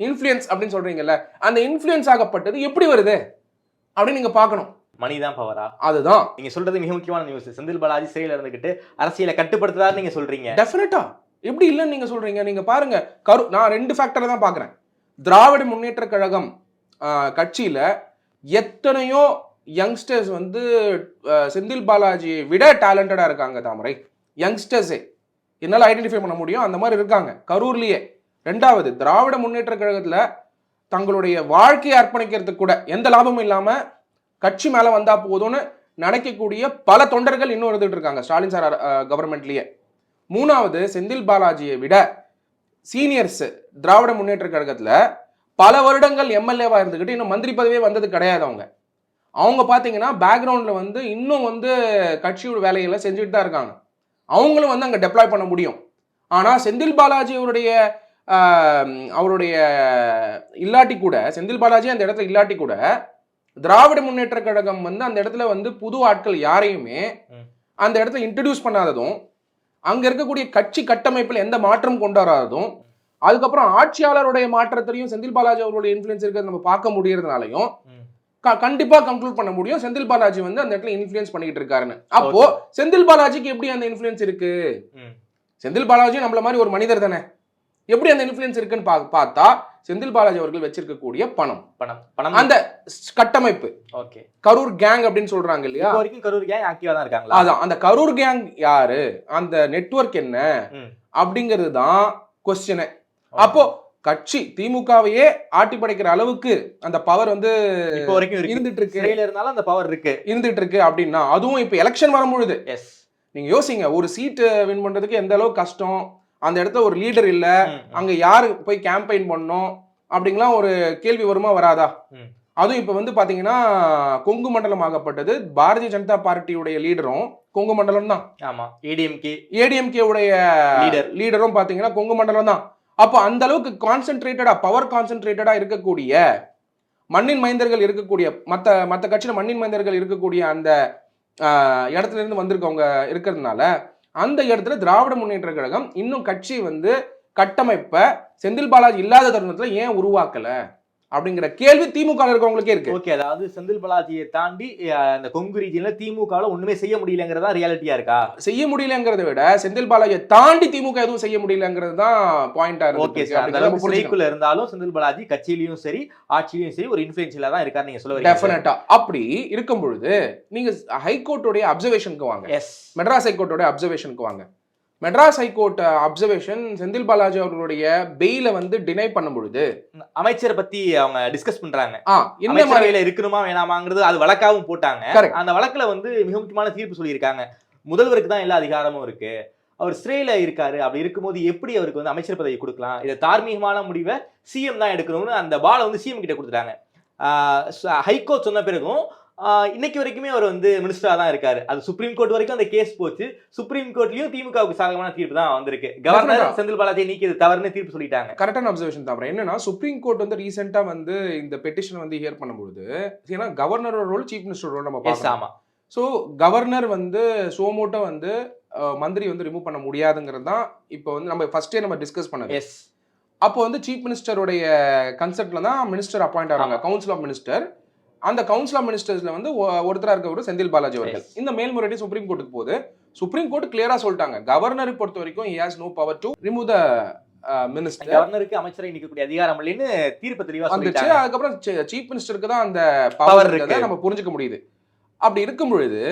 இன்ஃப்ளூயன்ஸ் அப்படின்னு சொல்றீங்கல்ல, அந்த இன்ஃப்ளூயன்ஸ் ஆகப்பட்டது எப்படி வருது அப்படின்னு நீங்க பாக்கணும். மணிதான் பவரா? அதுதான் நீங்க சொல்றது மிக முக்கியமான நியூஸ். செந்தில் பாலாஜி சிறையில இருந்துகிட்டு அரசியலை கட்டுப்படுத்துறாரு நீங்க சொல்றீங்க. டெஃபினட்டா எப்படி இல்லைன்னு நீங்க சொல்றீங்க? நீங்க பாருங்க, நான் 2 ஃபேக்டரை தான் பாக்குறேன். திராவிட முன்னேற்ற கழகம் கட்சியில எத்தனையோ யங்ஸ்டர்ஸ் வந்து செந்தில் பாலாஜியை விட டேலண்டடா இருக்காங்க தாமரை. யங்ஸ்டர்ஸே என்னால் ஐடென்டிஃபை பண்ண முடியும், அந்த மாதிரி இருக்காங்க கரூர்லயே. ரெண்டாவது, திராவிட முன்னேற்ற கழகத்துல தங்களுடைய வாழ்க்கையை அர்ப்பணிக்கிறதுக்கு கூட எந்த லாபமும் இல்லாம கட்சி மேல வந்தா போதும்னு நினைக்கக்கூடிய பல தொண்டர்கள் இன்னும் இருந்துட்டு இருக்காங்க ஸ்டாலின் சார் கவர்மெண்ட்லயே. மூணாவது, செந்தில் பாலாஜியை விட சீனியர்ஸ் திராவிட முன்னேற்ற கழகத்துல பல வருடங்கள் எம்எல்ஏவா இருந்துகிட்டு இன்னும் மந்திரி பதவியே வந்தது கிடையாது. அவங்க பாத்தீங்கன்னா பேக்ரவுண்ட்ல வந்து இன்னும் வந்து கட்சியோட வேலைகளை செஞ்சுட்டு தான் இருக்காங்க. அவங்களும் வந்து அங்க டெப்ளாய் பண்ண முடியும். ஆனா செந்தில் பாலாஜி அவருடைய இல்லாட்டி கூட, செந்தில் பாலாஜி அந்த இடத்துல இல்லாட்டி கூட திராவிட முன்னேற்ற கழகம் வந்து அந்த இடத்துல வந்து புது ஆட்கள் யாரையுமே அந்த இடத்துல இன்ட்ரடியூஸ் பண்ணாததும், அங்க இருக்கக்கூடிய கட்சி கட்டமைப்பில் எந்த மாற்றம் கொண்டு வராததும், அதுக்கப்புறம் ஆட்சியாளருடைய மாற்றத்தையும் செந்தில் பாலாஜி அவருடைய இன்ஃப்ளூயன்ஸ் இருக்கிறத நம்ம பார்க்க முடியறதுனாலையும் கண்டிப்பா கன்க்ளூட் பண்ண முடியும் செந்தில் பாலாஜி வந்து அந்த இடத்துல இன்ஃப்ளூயன்ஸ் பண்ணிட்டு இருக்காருன்னு. அப்போ செந்தில் பாலாஜிக்கு எப்படி அந்த இன்ஃப்ளூயன்ஸ் இருக்கு? செந்தில் பாலாஜி நம்மள மாதிரி ஒரு மனிதர் தானே, எப்படி அந்த இன்ஃப்ளூயன்ஸ் இருக்குன்னு பார்த்தா செந்தில் பாலாஜி அவர்கள் வச்சிருக்கக்கூடிய பணம் அந்த கட்டமைப்பு. ஓகே, கரூர் கேங் அப்படின்னு சொல்றாங்க இல்லையா, கரூர் கேங் ஆக்டிவா தான் இருக்காங்களா? அதான் அந்த கரூர் கேங் யாரு, அந்த நெட்வொர்க் என்ன அப்படிங்கிறது தான் கொஸ்டின். அப்போ கட்சி திமுகவையே ஆட்டி படைக்கிற அளவுக்கு அந்த பவர் வந்து இப்போ வரைக்கும் இருந்துட்டு இருக்கு. சிறையில இருந்தாலும் அந்த பவர் இருந்துட்டு இருக்கு அப்படின்னா, அதுவும் இப்ப எலெக்ஷன் வரும்பொழுது நீங்க யோசிங்க, ஒரு சீட் வின் பண்றதுக்கு எந்த அளவுக்கு கஷ்டம். அந்த இடத்துல ஒரு லீடர் இல்ல, அங்க யாரு போய் கேம்பெயின் பண்ணணும் அப்படிங்கலாம் ஒரு கேள்வி வருமா வராதா? அதுவும் இப்ப வந்து பாத்தீங்கன்னா கொங்கு மண்டலம் ஆகப்பட்டது பாரதிய ஜனதா பார்ட்டியுடைய லீடரும் கொங்கு மண்டலம் தான். ஆமா, ஏடிஎம்கே உடைய லீடரும் பாத்தீங்கன்னா கொங்கு மண்டலம் தான். அப்போ அந்த அளவுக்கு கான்சென்ட்ரேட்டடா, பவர் கான்சென்ட்ரேட்டடா இருக்கக்கூடிய மண்ணின் மைந்தர்கள் இருக்கக்கூடிய மற்ற கட்சியில மண்ணின் மைந்தர்கள் இருக்கக்கூடிய அந்த இடத்துல இருந்து வந்திருக்கவங்க இருக்கிறதுனால அந்த இடத்துல திராவிட முன்னேற்ற கழகம் இன்னும் கட்சி வந்து கட்டமைப்ப செந்தில் பாலாஜி இல்லாத தருணத்துல ஏன் உருவாக்கல அப்படிங்கிற கேள்வி திமுக இருக்கவங்களுக்கே இருக்கு. ஓகே, அதாவது செந்தில் பாலாஜியை தாண்டி இந்த கொங்கு ரீஜன்ல திமுகல ஒண்ணுமே செய்ய முடியலங்கிறதா ரியாலிட்டியா இருக்கா? செய்ய முடியலங்கிறத விட செந்தில் பாலாஜியை தாண்டி திமுக எதுவும் செய்ய முடியலங்கிறது தான் பாயிண்டா இருக்கு. ஓகே சார், அந்த அளவுக்கு சிறைக்குள்ள இருந்தாலும் செந்தில் பாலாஜி கட்சியிலயும் சரி ஆட்சியிலயும் சரி ஒரு இன்ஃப்ளூயன்ஷியலா தான் இருக்காரு நீங்க சொல்ல வரீங்க. டெஃபினட்டா. அப்படி இருக்கும் பொழுது நீங்க ஹைகோர்ட்டோட அப்சர்வேஷனுக்கு வாங்க, மெட்ராஸ் ஹைகோர்ட்டோட அப்சர்வேஷனுக்கு வாங்க. மெட்ராஸ் ஹைகோர்ட் அப்சர்வேஷன் செந்தில் பாலாஜி அவர்களுடைய பெயில வந்து டினை பண்ணும் பொழுது அமைச்சரை பத்தி அவங்க டிஸ்கஸ் பண்றாங்க. இந்த மாதிரில இருக்கணுமா வேணாமாங்கிறது அது வழக்காவும் போட்டாங்க. அந்த வழக்குல வந்து மிக முக்கியமான தீர்ப்பு சொல்லியிருக்காங்க. முதல்வருக்கு தான் எல்லா அதிகாரமும் இருக்கு, அவர் சிறையில இருக்காரு, அப்படி இருக்கும்போது எப்படி அவருக்கு வந்து அமைச்சர் பதவி கொடுக்கலாம், இதை தார்மீகமான முடிவை சிஎம் தான் எடுக்கணும்னு அந்த பாலை வந்து சிஎம் கிட்ட கொடுத்துட்டாங்க. ஹைகோர்ட் சொன்ன பிறகும் இன்னைக்கு வரைக்குமே அவர் வந்து மினிஸ்டரா தான் இருக்காரு. அது சுப்ரீம் கோர்ட் வரைக்கும் அந்த கேஸ் போச்சு. சுப்ரீம் கோர்ட்லயும் திமுகவுக்கு சாதகமான தீர்ப்பு தான் வந்திருக்கு. கவர்னர் செந்தில் பாலாஜியை நீக்கியது தவறுன்னு தீர்ப்பு சொல்லிட்டாங்க. கரெக்டான அப்சர்வேஷன் தான். என்னன்னா சுப்ரீம் கோர்ட் வந்து ரீசெண்டா வந்து இந்த பெட்டிஷன் வந்து ஹியர் பண்ணும்போது ஏன்னா கவர்னரோட ரோல் சீஃப் மினிஸ்டர் ரோல் நம்ம பார்க்கலாம். ஆமா. ஸோ கவர்னர் வந்து சோமோட்டோ வந்து மந்திரி வந்து ரிமூவ் பண்ண முடியாதுங்கிறது தான் இப்போ வந்து நம்ம ஃபர்ஸ்டே நம்ம டிஸ்கஸ் பண்ணது. அப்போ வந்து சீஃப் மினிஸ்டருடைய கன்செப்ட்ல தான் மினிஸ்டர் அப்பாயிண்ட் ஆகிறாங்க, கவுன்சில் ஆஃப் மினிஸ்டர். அந்த கவுன்சில் ஆஃப் மினிஸ்டர்ஸ்ல வந்து ஒருத்தரா இருக்கவர் செந்தில் பாலாஜி அவர்கள். இந்த மேல்முறையீடு சுப்ரீம் கோர்ட்டுக்கு போகுது. சுப்ரீம் கோர்ட் கிளியரா சொல்லிட்டாங்க, கவர்னரை பொறுத்த வரைக்கும் he has no power to remove the minister. கவர்னருக்கு அமைச்சரை நீக்கக்கூடிய அதிகாரம் இல்லைன்னு தீர்ப்பு தெளிவா சொல்லிட்டாங்க. அதுக்கப்புறம் சீஃப் மினிஸ்டருக்கு தான் அந்த பவர் இருக்கதை நம்ம புரிஞ்சுக்க முடியுது. அப்படி இருக்கும் பொழுது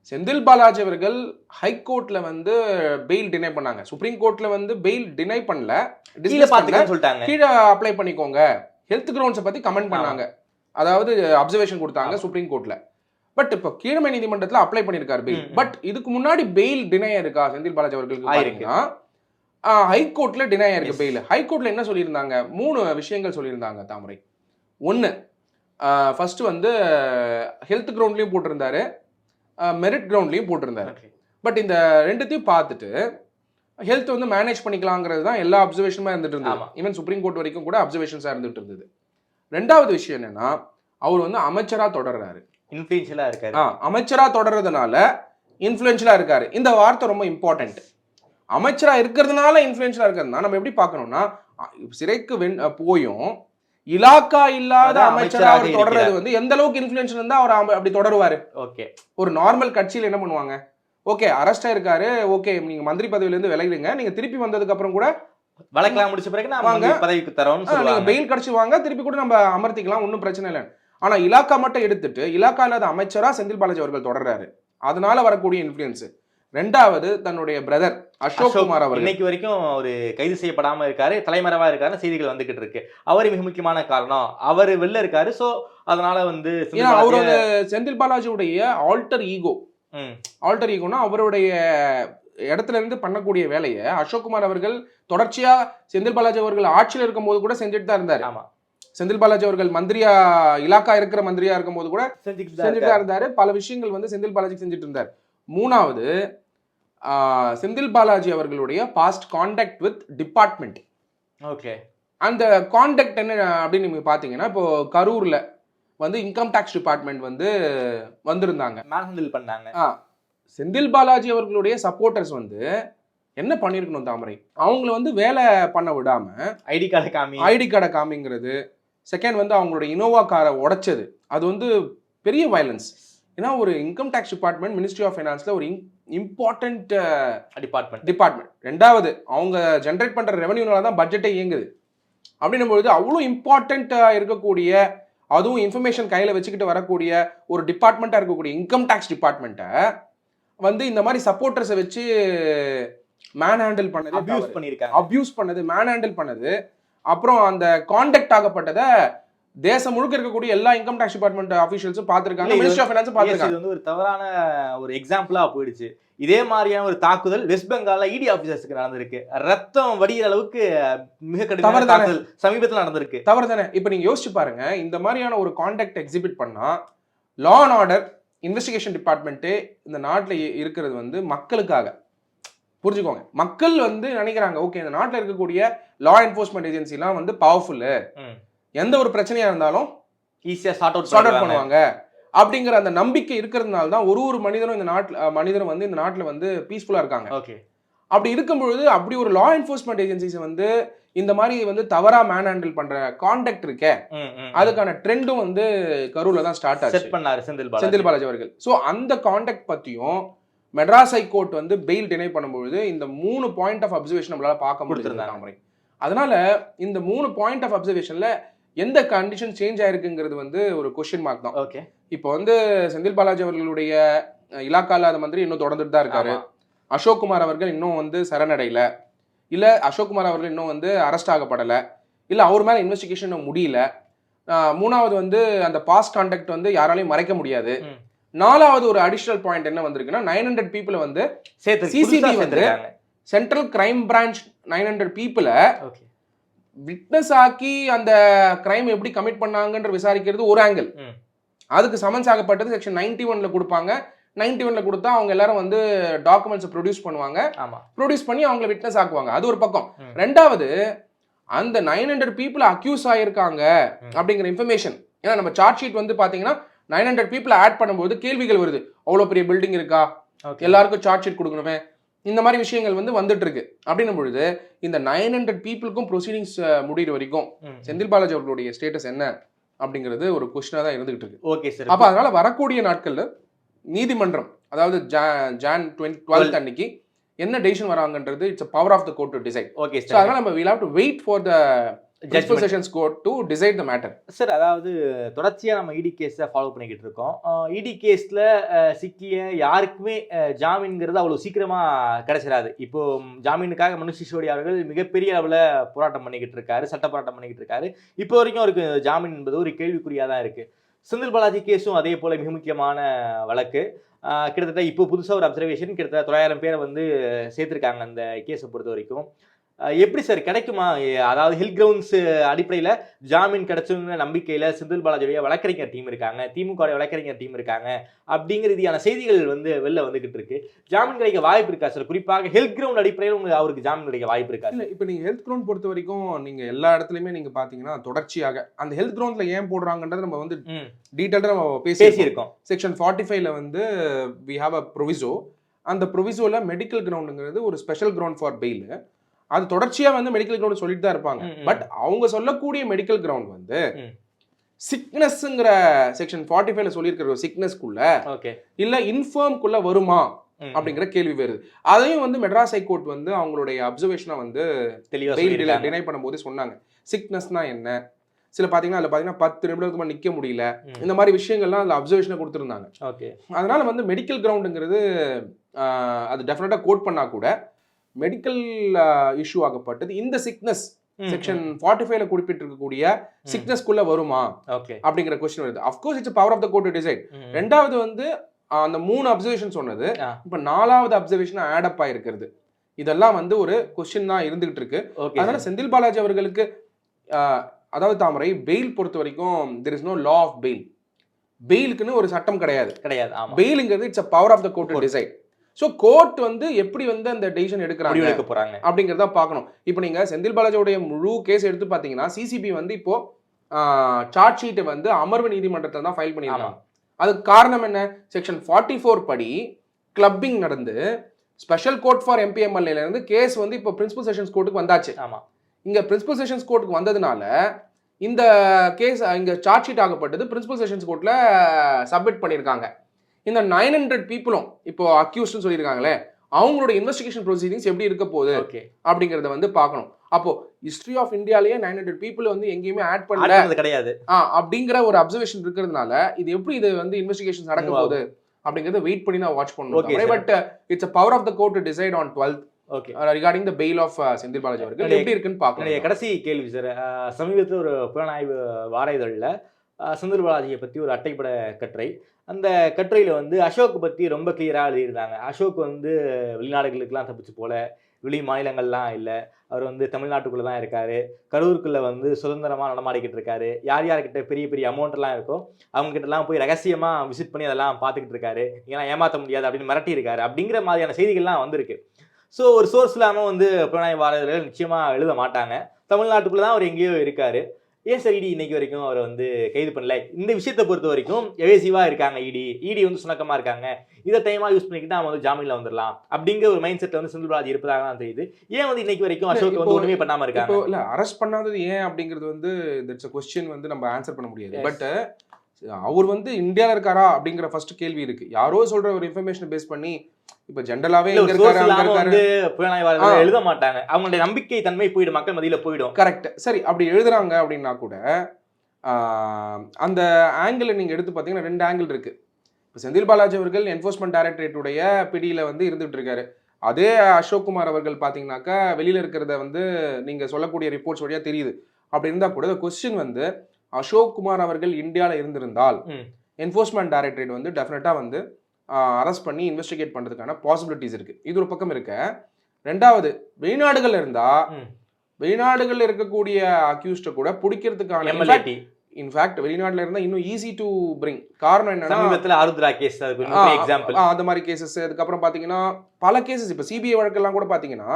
செந்தில் பாலாஜி அவர்கள் ஹைகோர்ட்ல வந்து பெயில் டினை பண்ணாங்க. சுப்ரீம் கோர்ட்ல வந்து பெயில் டினை பண்ணல, கீழே அப்ளை பண்ணிக்கோங்க, ஹெல்த் கிரவுண்ட்ஸை பத்தி கமெண்ட் பண்ணாங்க, அதாவது அப்சர்வேஷன் கொடுத்தாங்க சுப்ரீம் கோர்ட்ல. பட் இப்போ கீழமை நீதிமன்றத்தில் அப்ளை பண்ணியிருக்காரு பெயில். பட் இதுக்கு முன்னாடி பெயில் டினை இருக்கா செந்தில் பாலாஜி அவர்களுக்கு? ஹைகோர்ட்ல டினை இருக்கு பெயில். ஹைகோர்ட்ல என்ன சொல்லியிருந்தாங்க? 3 விஷயங்கள் சொல்லியிருந்தாங்க தாமரை. ஒன்னு, ஃபர்ஸ்ட் வந்து ஹெல்த் கிரவுண்ட்லயும் போட்டிருந்தாரு, மெரிட் கிரவுண்ட்லயும் போட்டிருந்தாரு. பட் இந்த ரெண்டுத்தையும் பார்த்துட்டு ஹெல்த் வந்து மேனேஜ் பண்ணிக்கலாங்கிறது தான் எல்லா அப்சர்வேஷனுமா இருந்துட்டு இருந்தது. ஈவன் சுப்ரீம் கோர்ட் வரைக்கும் கூட அப்சர்வேஷன்ஸா இருந்துட்டு இருந்தது. ரெண்டாவது விஷயம் என்னன்னா, அவர் வந்து அமைச்சரா தொடர்றாரு, இன்ஃப்ளூயன்ஷியலா இருக்காரு. அமைச்சரா தொடர்றதுனால இன்ஃப்ளூயன்ஷியலா இருக்காரு. இந்த வார்த்தை ரொம்ப இம்பார்ட்டன்ட். அமைச்சரா இருக்கிறதுனால இன்ஃப்ளூயன்ஷியலா இருக்கிறதுனா நம்ம எப்படி பார்க்கணும்னா, சிறைக்கு போயும் இலாக்கா இல்லாத அமைச்சரா அவர் தொடர்றது வந்து எந்த அளவுக்கு இன்ஃப்ளூயன்ஷியல் இருந்தா அவர் அப்படி தொடருவாரு. ஓகே, ஒரு நார்மல் கட்சியில் என்ன பண்ணுவாங்க, ஓகே அரெஸ்ட் ஆயிருக்காரு, ஓகே நீங்க மந்திரி பதவியில இருந்து விலகிடுங்க, நீங்க திருப்பி வந்ததுக்கு அப்புறம் கூட வழக்கெல்லாம் முடிச்ச பிறகு நாம பதவிக்கு தரோம்னு சொல்லுவாங்க, பெயில் கிடைச்சு வாங்க, திருப்பி கூட நம்ம அமர்த்திக்கலாம், ஒன்றும் பிரச்சனை இல்லை. ஆனா இலாக்கா மட்டும் எடுத்துட்டு இலாக்கா இல்லாத அமைச்சரா செந்தில் பாலாஜி அவர்கள் தொடர்றாரு. அதனால வரக்கூடிய இன்ஃப்ளூயன்ஸ். ரெண்டாவது, தன்னுடைய பிரதர் அசோக் குமார் அவர்கள் இன்னைக்கு வரைக்கும் ஒரு கைது செய்யப்படாம இருக்காரு, தலைமறைவா இருக்காரு, செய்திகள் வந்துகிட்டு இருக்கு. அவரு மிக முக்கியமான காரணம், அவரு வெளில இருக்காரு. சோ அதனால வந்து அவரோட செந்தில் பாலாஜியுடைய ஆல்டர் ஈகோனா அவருடைய இடத்துல இருந்து பண்ணக்கூடிய வேலையை அசோக்குமார் அவர்கள் தொடர்ச்சியா செந்தில் பாலாஜி அவர்கள் ஆட்சியில் இருக்கும் போது கூட செஞ்சுட்டு தான் இருந்தாரு. ஆமா, செந்தில் பாலாஜி அவர்கள் மந்திரியா இலாக்கா இருக்கிற மந்திரியா இருக்கும் போது கூட செஞ்சுட்டு தான் இருந்தாரு. பல விஷயங்கள் வந்து செந்தில் பாலாஜி செஞ்சுட்டு இருந்தார். மூணாவது, செந்தில் பாலாஜி அவர்களுடைய past contact with department. Okay, அந்த கான்டாக்ட் என்ன அப்படின்னு நீங்க பாத்தீங்கன்னா, இப்போ கரூர்ல வந்து இன்கம் டாக்ஸ் டிபார்ட்மெண்ட் வந்து வந்திருந்தாங்க, மேன்ஹேண்டில் பண்ணாங்க. செந்தில் பாலாஜி அவர்களுடைய சப்போர்ட்டர்ஸ் வந்து என்ன பண்ணிருக்கணும் தாமரை, அவங்கள வந்து வேலை பண்ண விடாம ஐடி கார்டை காமிங்கிறது. செகண்ட் வந்து அவங்களுடைய இனோவா காரை உடைச்சது, அது வந்து பெரிய வயலன்ஸ். ஏன்னா ஒரு income tax department ministry of ஃபைனான்ஸ்ல ஒரு இம்பார்ட்டன்ட் டிபார்ட்மெண்ட். ரெண்டாவது, அவங்க ஜென்ரேட் பண்ற ரெவன்யூனால தான் பட்ஜெட்டே இயங்குது. அப்படின்னும் பொழுது அவ்வளோ இம்பார்ட்டன்ட்டா இருக்கக்கூடிய, அதுவும் இன்ஃபர்மேஷன் கையில வச்சுக்கிட்டு வரக்கூடிய ஒரு டிபார்ட்மெண்ட்டா இருக்கக்கூடிய இன்கம் டாக்ஸ் டிபார்ட்மெண்ட்டை வந்து இந்த மாதிரி சப்போர்ட்டர்ஸை வச்சு மேன் ஹேண்டில் பண்ணது, அபியூஸ் பண்ணது, மேன் ஹேண்டில் பண்ணது. அப்புறம் அந்த கான்டாக்ட் ஆகப்பட்டதை தேசம் முழுக்க இருக்கக்கூடிய எல்லா இன்கம் டாக்ஸ் டிபார்ட்மெண்ட் ஆபீஷியல்ஸும் பார்த்திருக்காங்க, மினிஸ்ட்ரி ஆஃப் ஃபைனான்ஸ் பார்த்திருக்காங்க. இது வந்து ஒரு தவறான ஒரு எக்ஸாம்பிளா போயிடுச்சு. இதே மாதிரியான ஒரு தாக்குதல் வெஸ்ட் பெங்கால்ல இடி ஆபீசர்ஸ்க்கு நடந்திருக்கு. ரத்தம் வடிகிற அளவுக்கு மிக கடுமையான தாக்குதல் சமீபத்தில் நடந்திருக்கு. தவறு தானே? இப்போ நீங்க யோசிச்சு பாருங்க, இந்த மாதிரியான ஒரு கான்டாக்ட் எக்ஸிபிட் பண்ணா லா அண்ட் ஆர்டர் இன்வெஸ்டிகேஷன் டிபார்ட்மெண்ட்டே இந்த நாட்டில் இருக்கிறது வந்து மக்களுக்காக. புரிஞ்சுக்கோங்க, மக்கள் வந்து நினைக்கிறாங்க, ஓகே இந்த நாட்டில் இருக்கக்கூடிய லா என்ஃபோர்ஸ்மெண்ட் ஏஜென்சிலாம் வந்து பவர்ஃபுல்லு, எந்த ஒரு பிரச்சனையா இருந்தாலும் ஈஸியா சார்ட் அவுட் பண்ணுவாங்க அப்படிங்கிற அந்த நம்பிக்கை இருக்கிறதுனால தான் ஒரு மனிதனும் இந்த நாட்டில் வந்து பீஸ்ஃபுல்லா இருக்காங்க. ஓகே, அப்படி இருக்கும் பொழுது அப்படி ஒரு லா என்ஃபோர்ஸ்மெண்ட் ஏஜென்சிஸ் வந்து இந்த மாதிரி வந்து தவறா மேன் ஹேண்டில் பண்ற கான்டாக்ட் இருக்கே, அதுக்கான ட்ரெண்டும் வந்து கரூர்ல தான் ஸ்டார்ட் ஆச்சு, செட் பண்ணாரு செந்தில் பாலாஜி அவர்கள். ஸோ அந்த கான்டாக்ட் பத்தியும் மெட்ராஸ் ஹைகோர்ட் வந்து பெயில் டினை பண்ணும்பொழுது இந்த 3 பாயிண்ட் ஆஃப் அப்சர்வேஷன் நம்மளால பார்க்க முடியாது. அதனால இந்த 3 பாயிண்ட் ஆஃப் அப்சர்வேஷன்ல எந்த கண்டிஷன் சேஞ்ச் ஆயிருக்குங்கிறது வந்து ஒரு கொஸ்டின் மார்க் தான். ஓகே, இப்போ வந்து செந்தில் பாலாஜி அவர்களுடைய இலாக்கா இல்லாத மந்திரி இன்னும் தொடர்ந்துட்டு தான் இருக்காரு. அசோக் குமார் அவர்கள் இன்னும் வந்து சரணடையல, இல்ல அசோக் குமார் அவர்கள் இன்னும் வந்து அரெஸ்ட் ஆகப்படலை, இல்ல அவர் மேல இன்வெஸ்டிகேஷன் முடியல. மூணாவது வந்து அந்த பாஸ்ட் கான்டாக்ட் வந்து யாராலையும் மறைக்க முடியாது. நாலாவது ஒரு அடிஷனல் பாயிண்ட் என்ன வந்திருக்குன்னா, 900 பீப்புளை வந்து சிசிபி வந்து சென்ட்ரல் கிரைம் பிரான்ச் 900 பீப்புளை விட்னஸ் ஆக்கி அந்த கிரைம் எப்படி கமிட் பண்ணாங்கன்ற விசாரிக்கிறது ஒரு ஆங்கிள். அதுக்கு சமன்ஸ் ஆகப்பட்டது செக்ஷன் 91ல கொடுப்பாங்க. 91ல கொடுத்தா அவங்க எல்லாரும் வந்து டாக்குமெண்ட்ஸ் ப்ரொடியூஸ் பண்ணுவாங்க. ப்ரொடியூஸ் பண்ணி அவங்களை விட்னஸ் ஆக்குவாங்க. அது ஒரு பக்கம். ரெண்டாவது, அந்த 900 பீப்புள் அக்யூஸ் ஆயிருக்காங்க அப்படிங்கிற இன்ஃபர்மேஷன். ஏன்னா நம்ம சார்ட் ஷீட் வந்து பாத்தீங்கன்னா 900 பீப்புள் ஆட் பண்ணும்போது கேள்விகள் வருது. அவ்வளோ பெரிய பில்டிங் இருக்கா, எல்லாருக்கும் சார்ட் ஷீட் கொடுக்கணுமே, இந்த மாதிரி விஷயங்கள் வந்து வந்துட்டு இருக்கு. அப்படின்னும் பொழுது இந்த 900 பீப்புளுக்கும் ப்ரொசீடிங்ஸ் முடிகிற வரைக்கும் செந்தில் பாலாஜி அவர்களுடைய ஸ்டேட்டஸ் என்ன அப்படிங்கிறது ஒரு கொஸ்டினா தான் இருந்துகிட்டு இருக்கு. Okay sir. அப்ப அதனால வரக்கூடிய நாட்கள்ல நீதிமன்றம், அதாவது ஜான் 12 அன்னைக்கு என்ன டெசிஷன் வராங்கன்றது it's power of the court to decide. Okay sir. அதனால நம்ம will have to wait for the judgement sessions court to decide the matter. Sir, அதாவது தொடர்ச்சியா நம்ம இடி கேஸை ஃபாலோ பண்ணிக்கிட்டு இருக்கோம். இடி கேஸ்ல சிக்கிய யாருக்குமே ஜாமீன்ங்கிறது அவ்வளவு சீக்கிரமா கிடைச்சிடாது. இப்போ ஜாமீனுக்காக மனுஷ் சிசோடியா அவர்கள் மிகப்பெரிய அளவில் போராட்டம் பண்ணிக்கிட்டு இருக்காரு, சட்ட போராட்டம் பண்ணிக்கிட்டு இருக்காரு. இப்போ வரைக்கும் அவருக்கு ஜாமீன் என்பது ஒரு கேள்விக்குறியா தான் இருக்கு. செந்தில் பாலாஜி கேஸும் அதே போல மிக முக்கியமான வழக்கு. கிட்டத்தட்ட இப்போ புதுசாக ஒரு அப்சர்வேஷன், கிட்டத்தட்ட 900 பேரை வந்து சேர்த்துருக்காங்க அந்த கேஸை பொறுத்த வரைக்கும். எப்படி சார் கிடைக்குமா? அதாவது ஹில் கிரவுண்ட்ஸ் அடிப்படையில் ஜாமீன் கிடைச்சுங்கிற நம்பிக்கையில் செந்தில் பாலாஜியுடைய வழக்கறிஞர் டீம் இருக்காங்க, திமுக வழக்கறிஞர் டீம் இருக்காங்க அப்படிங்கிற ரீதியான செய்திகள் வந்து வெளில வந்துகிட்டு இருக்கு. ஜாமீன் கிடைக்க வாய்ப்பு இருக்கா சார்? குறிப்பாக ஹெல்த் கிரவுண்ட் அடிப்படையில் அவருக்கு ஜாமீன் கிடைக்க வாய்ப்பு இருக்கா? இல்லை, இப்போ நீங்கள் ஹெல்த் கிரவுண்ட் பொறுத்த வரைக்கும் நீங்கள் எல்லா இடத்துலையுமே நீங்கள் பார்த்தீங்கன்னா தொடர்ச்சியாக அந்த ஹெல்த் கிரவுண்டில் ஏன் போடுறாங்கன்றது நம்ம வந்து டீட்டெயிலாக நம்ம பேசியிருக்கோம். செக்ஷன் 45ல வந்து வி ஹாவ் அ ப்ரொவிசோ. அந்த ப்ரொவிசோவில் மெடிக்கல் கிரவுண்டுங்கிறது ஒரு ஸ்பெஷல் கிரவுண்ட் ஃபார் பெயில். அது தொடர்ச்சியா வந்து மெடிக்கல் கிரவுண்ட் சொல்லிட்டு தான் இருப்பாங்க. பட் அவங்க சொல்லக்கூடிய மெடிக்கல் கிரவுண்ட் வந்து சிக்னஸ்ங்கிற செக்ஷன் 45ல சொல்லியிருக்கிற சிக்னஸ்க்குள்ள இல்ல இன்ஃபார்ம்குள்ள வருமா அப்படிங்கிற கேள்வி வருது. அதையும் வந்து மெட்ராஸ் ஹைகோர்ட் வந்து அவங்களுடைய அப்சர்வேஷனை வந்து தெளிவாக டினை பண்ணும்போது சொன்னாங்க. சிக்னஸ்னா என்ன, சில பாத்தீங்கன்னா அதுல பாத்தீங்கன்னா 10 நிமிடத்துக்கு நிக்க முடியல, இந்த மாதிரி விஷயங்கள்லாம் அதுல அப்சர்வேஷனை கொடுத்துருந்தாங்க. அதனால வந்து மெடிக்கல் கிரவுண்டுங்கிறது அது டெஃபினட்டா கோட் பண்ணா கூட மெடிக்கல் இஷ்யூ ஆகப்பட்டது இந்த சிக்னஸ் செக்ஷன் 45ல குறிப்பிட்டிருக்கக்கூடிய சிக்னஸ்க்குள்ள வருமா அப்படிங்கிற கொஸ்டின் வருது. Of course it's power of the court to decide. ரெண்டாவது வந்து அந்த 3 அப்சர்வேஷன் சொன்னது இப்ப 4வது அப்சர்வேஷன் ஆட் அப் ஆயிருக்கிறது. இதெல்லாம் வந்து ஒரு கொஸ்டின் தான் இருந்துகிட்டு இருக்கு. அதனால செந்தில் பாலாஜி அவர்களுக்கு அதாவது தாமரை பெயில் பொறுத்த வரைக்கும் there is no law of bail. பெயிலுக்குன்னு ஒரு சட்டம் கிடையாது. பெயிலுங்கிறது இட்ஸ் a power of the court to decide. So court வந்து எப்படி வந்து அந்த டெசிஷன் எடுக்க போறாங்க அப்படிங்கிறத பார்க்கணும். இப்போ நீங்க செந்தில் பாலாஜியோடைய முழு கேஸ் எடுத்து பார்த்தீங்கன்னா சிசிபி வந்து இப்போ சார்ஜ் ஷீட்டை வந்து அமர்வு நீதிமன்றத்தில் தான் ஃபைல் பண்ணியிருக்காங்க. அதுக்கு காரணம் என்ன? செக்ஷன் 44 படி கிளப்பிங் நடந்து ஸ்பெஷல் கோர்ட் ஃபார் எம்பிஎம்எல்ஏல இருந்து கேஸ் வந்து இப்போ பிரின்சிபல் செஷன்ஸ் கோர்ட்டுக்கு வந்தாச்சு. இங்க பிரின்சிபல் செஷன்ஸ் கோர்ட்டுக்கு வந்ததுனால இந்த கேஸ் இங்க சார்ஜ் ஷீட் ஆகப்பட்டது பிரின்சிபல் செஷன்ஸ் கோர்ட்ல சப்மிட் பண்ணியிருக்காங்க. இந்த 900 பீப்புளும் இப்போ அக்யூஸ்ட்னு சொல்லியிருக்காங்களே, அவங்களோட இன்வெஸ்டிகேஷன் ப்ரொசீடிங்ஸ் எப்படி இருக்க போகுது அப்படிங்கறத வந்து பார்க்கணும். அப்போ ஹிஸ்டரி ஆஃப் இந்தியாலேயே 900 பீப்புள் வந்து எங்கேயுமே ஆட் பண்ணல கிடையாது அப்படிங்கிற ஒரு அப்சர்வேஷன் இருக்கிறதுனால இது எப்படி இது வந்து இன்வெஸ்டிகேஷன் நடக்க போகுது அப்படிங்கறத வெயிட் பண்ணி தான் வாட்ச் பண்ணணும். But it's a power of the court to decide on 12th regarding the bail of Senthil Balaji அவர்கள் எப்படி இருக்குன்னு பார்க்கணும். கடைசி கேள்வி சார், சமீபத்தில் ஒரு புலனாய்வு வார இதழில் செந்தில் பாலாஜியை பற்றி ஒரு அட்டைப்பட கட்டுரை, அந்த கட்டுரையில் வந்து அசோக் பற்றி ரொம்ப கிளியராக எழுதியிருந்தாங்க. அசோக் வந்து வெளிநாடுகளுக்கெல்லாம் தப்பிச்சு போல, வெளி மாநிலங்கள்லாம் இல்லை, அவர் வந்து தமிழ்நாட்டுக்குள்ளே தான் இருக்காரு, கரூருக்குள்ளே வந்து சுதந்திரமாக நடமாடிக்கிட்டு இருக்காரு, யார் யார்கிட்ட பெரிய பெரிய அமௌண்ட்லாம் இருக்கோ அவங்ககிட்டலாம் போய் ரகசியமாக விசிட் பண்ணி அதெல்லாம் பார்த்துக்கிட்டு இருக்காரு, ஏன்னா ஏமாற்ற முடியாது அப்படின்னு மிரட்டி இருக்காரு அப்படிங்கிற மாதிரியான செய்திகள்லாம் வந்திருக்கு. ஸோ ஒரு சோர்ஸ் இல்லாமல் வந்து புலனாய்வு வாரர்கள் நிச்சயமாக எழுத மாட்டாங்க. தமிழ்நாட்டுக்குள்ளே தான் அவர் எங்கேயோ இருக்காரு. ஏன் சார் இடி இன்னைக்கு வரைக்கும் அவரை வந்து கைது பண்ணல? இந்த விஷயத்தை பொறுத்த வரைக்கும் எவேசிவா இருக்காங்க, இடி வந்து சுணக்கமா இருக்காங்க, இதை டைமா யூஸ் பண்ணிக்கிட்டு அவன் வந்து ஜாமீன்ல வந்துடலாம் அப்படிங்கிற ஒரு மைண்ட் செட்ல வந்து செந்தில் பாலாஜி இருப்பதாக தான் தெரியுது. ஏன் வந்து இன்னைக்கு வரைக்கும் அசோக் வந்து ஒண்ணுமே பண்ணாம இருக்காங்க? இல்ல, அரெஸ்ட் பண்ணாதது ஏன் அப்படிங்கிறது வந்து தட்ஸ் a question வந்து நம்ம ஆன்சர் பண்ண முடியாது. பட் அவர் வந்து இந்தியால இருக்காரா அப்படிங்கிற ஃபர்ஸ்ட் கேள்வி இருக்கு. யாரோ சொல்ற ஒரு இன்ஃபர்மேஷன் பேஸ் பண்ணி இப்ப ஜெனரலாவே எழுத மாட்டாங்க, அவங்களுடைய நம்பிக்கை தன்மை போயிடும், மக்கள் மத்தியில போயிடும். கரெக்ட். சரி, அப்படி எழுதுறாங்க அப்படின்னா கூட அந்த ஆங்கிள் நீங்க எடுத்து பாத்தீங்கன்னா 2 ஆங்கிள் இருக்கு. இப்போ செந்தில் பாலாஜி அவர்கள் என்ஃபோர்ஸ்மெண்ட் டைரக்டரேட்டுடைய பிடியில வந்து இருந்துட்டு இருக்காரு. அதே அசோக் குமார் அவர்கள் பாத்தீங்கன்னாக்கா வெளியில இருக்கிறத வந்து நீங்க சொல்லக்கூடிய ரிப்போர்ட்ஸ் வழியா தெரியுது. அப்படி இருந்தா கூட கொஸ்டின் வந்து அசோக் குமார் அவர்கள் இந்தியாவில் இருந்திருந்தால் என்ஃபோர்ஸ்மெண்ட் டைரக்டரேட் வந்து டெஃபினட்டா வந்து அரெஸ்ட் பண்ணி இன்வெஸ்டிகேட் பண்றதுக்கான பாசிபிலிட்டிஸ் இருக்கு. இது ஒரு பக்கம் இருக்க. ரெண்டாவது, வெளிநாடுகள்ல இருந்தா வெளிநாடுகள்ல இருக்கக்கூடிய அக்யூஸ்ட கூட பிடிக்கிறதுக்கான இன்ஃபேக்ட் வெளிநாட்டுல இருந்தா இன்னும் ஈஸி டு பிரிங். காரணம் என்னன்னா சமீபத்துல ஆருத்ரா கேஸ் எக்ஸாம்பிள், அந்த மாதிரி கேசஸ். அதுக்கப்புறம் பாத்தீங்கன்னா பல கேசஸ் இப்ப சிபிஐ வழக்கெல்லாம் கூட பாத்தீங்கன்னா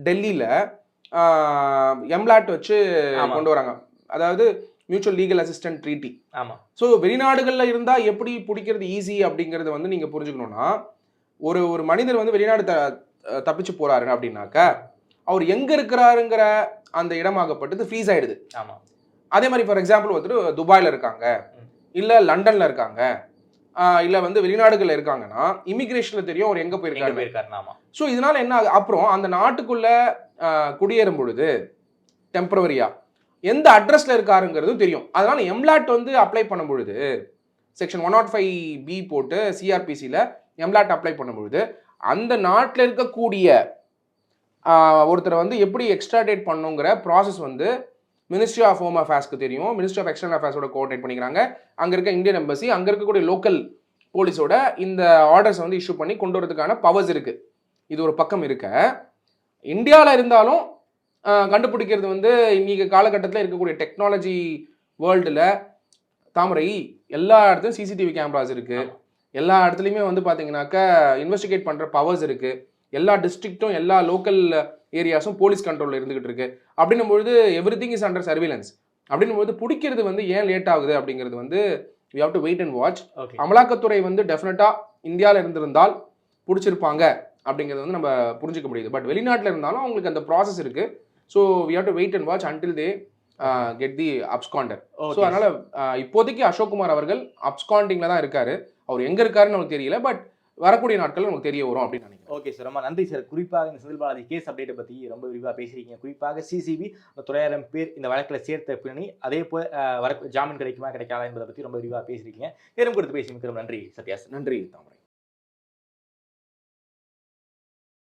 டெல்லியில எம்லாட் வச்சு கொண்டு வராங்க, அதாவது மியூச்சுவல் லீகல் அசிஸ்டன்ட் ட்ரீட்டி. ஆமா. ஸோ வெளிநாடுகள்ல இருந்தா எப்படி பிடிக்கிறது ஈஸி அப்படிங்கறது வந்து நீங்க புரிஞ்சுக்கணும்னா, ஒரு மனிதர் வந்து வெளிநாடு தப்பிச்சு போறாரு அப்படின்னாக்க அவர் எங்க இருக்கிறாருங்கிற அந்த இடமாகப்பட்டது ஃப்ரீஸ் ஆயிடுது. ஆமா. அதே மாதிரி ஃபார் எக்ஸாம்பிள் வந்துட்டு துபாயில இருக்காங்க, இல்ல லண்டன்ல இருக்காங்க, இல்ல வந்து வெளிநாடுகள்ல இருக்காங்கன்னா இமிகிரேஷன்ல தெரியும் அவர் எங்க போயிருக்காரு. ஸோ இதனால என்ன ஆகுது, அப்புறம் அந்த நாட்டுக்குள்ள குடியேறும் பொழுது டெம்பரவரியா எந்த அட்ரஸ்ல இருக்காருங்கிறது தெரியும். அதனால எம்லாட் வந்து அப்ளை பண்ணும் பொழுது செக்ஷன் 105B போட்டு சிஆர்பிசியில் எம்லாட் அப்ளை பண்ணும் பொழுது அந்த நாட்டில் இருக்கக்கூடிய ஒருத்தரை வந்து எப்படி எக்ஸ்ட்ராடேட் பண்ணுங்கிற ப்ராசஸ் வந்து மினிஸ்ட்ரி ஆஃப் ஹோம் அஃபேர்ஸ்க்கு தெரியும். மினிஸ்ட்ரி ஆஃப் எக்ஸ்டர்னல் அஃபேர்ஸோட கோஆர்டினேட் பண்ணிக்கிறாங்க. அங்கே இருக்க இந்தியன் எம்பசி, அங்கே இருக்கக்கூடிய லோக்கல் போலீஸோட இந்த ஆர்டர்ஸ் வந்து இஷ்யூ பண்ணி கொண்டு வரதுக்கான பவர்ஸ் இருக்கு. இது ஒரு பக்கம் இருக்க, இந்தியாவில் இருந்தாலும் கண்டுபிடிக்கிறது வந்து இன்னைக்கு காலகட்டத்தில் இருக்கக்கூடிய டெக்னாலஜி வேர்ல்டில் தாமரை எல்லா இடத்துலையும் சிசிடிவி கேமராஸ் இருக்கு, எல்லா இடத்துலையுமே வந்து பார்த்தீங்கன்னாக்கா இன்வெஸ்டிகேட் பண்ணுற பவர்ஸ் இருக்கு, எல்லா டிஸ்ட்ரிக்ட்டும் எல்லா லோக்கல் ஏரியாஸும் போலீஸ் கண்ட்ரோலில் இருந்துகிட்டு இருக்கு. அப்படின்னும் பொழுது everything is under surveillance. அப்படின்னும் போது பிடிக்கிறது வந்து ஏன் லேட் ஆகுது அப்படிங்கிறது வந்து we have to wait and watch. அமலாக்கத்துறை வந்து டெஃபினட்டா இந்தியாவில் இருந்திருந்தால் பிடிச்சிருப்பாங்க அப்படிங்கிறது வந்து நம்ம புரிஞ்சுக்க முடியுது. பட் வெளிநாட்டில் இருந்தாலும் அவங்களுக்கு அந்த ப்ராசஸ் இருக்கு. So we have to wait and watch until they get the absconder. So அதனால இப்போதைக்கு அசோக்குமார் அவர்கள் அப்ஸ்காண்டிங்ல தான் இருக்காரு. அவர் எங்க இருக்காருன்னு நமக்கு தெரியல, பட் வரக்கூடிய நாட்கள் நமக்கு தெரிய வரும் அப்படின்னு நினைக்கிறேன். ஓகே சார், ரொம்ப நன்றி சார். குறிப்பாக இந்த செந்தில் பாலாஜி கேஸ் அப்டேட்டை பற்றி ரொம்ப விரிவாக பேசியிருக்கீங்க. குறிப்பாக சிசிபி 3000 பேர் இந்த வழக்கில் சேர்த்த பின்னணி, அதே போல் ஜாமீன் கிடைக்குமா கிடைக்காதா என்பதை பற்றி ரொம்ப விரிவாக பேசியிருக்கீங்க. நேரம் கொடுத்து பேசி மிக்க நன்றி சத்யா சார். நன்றி தாமரை.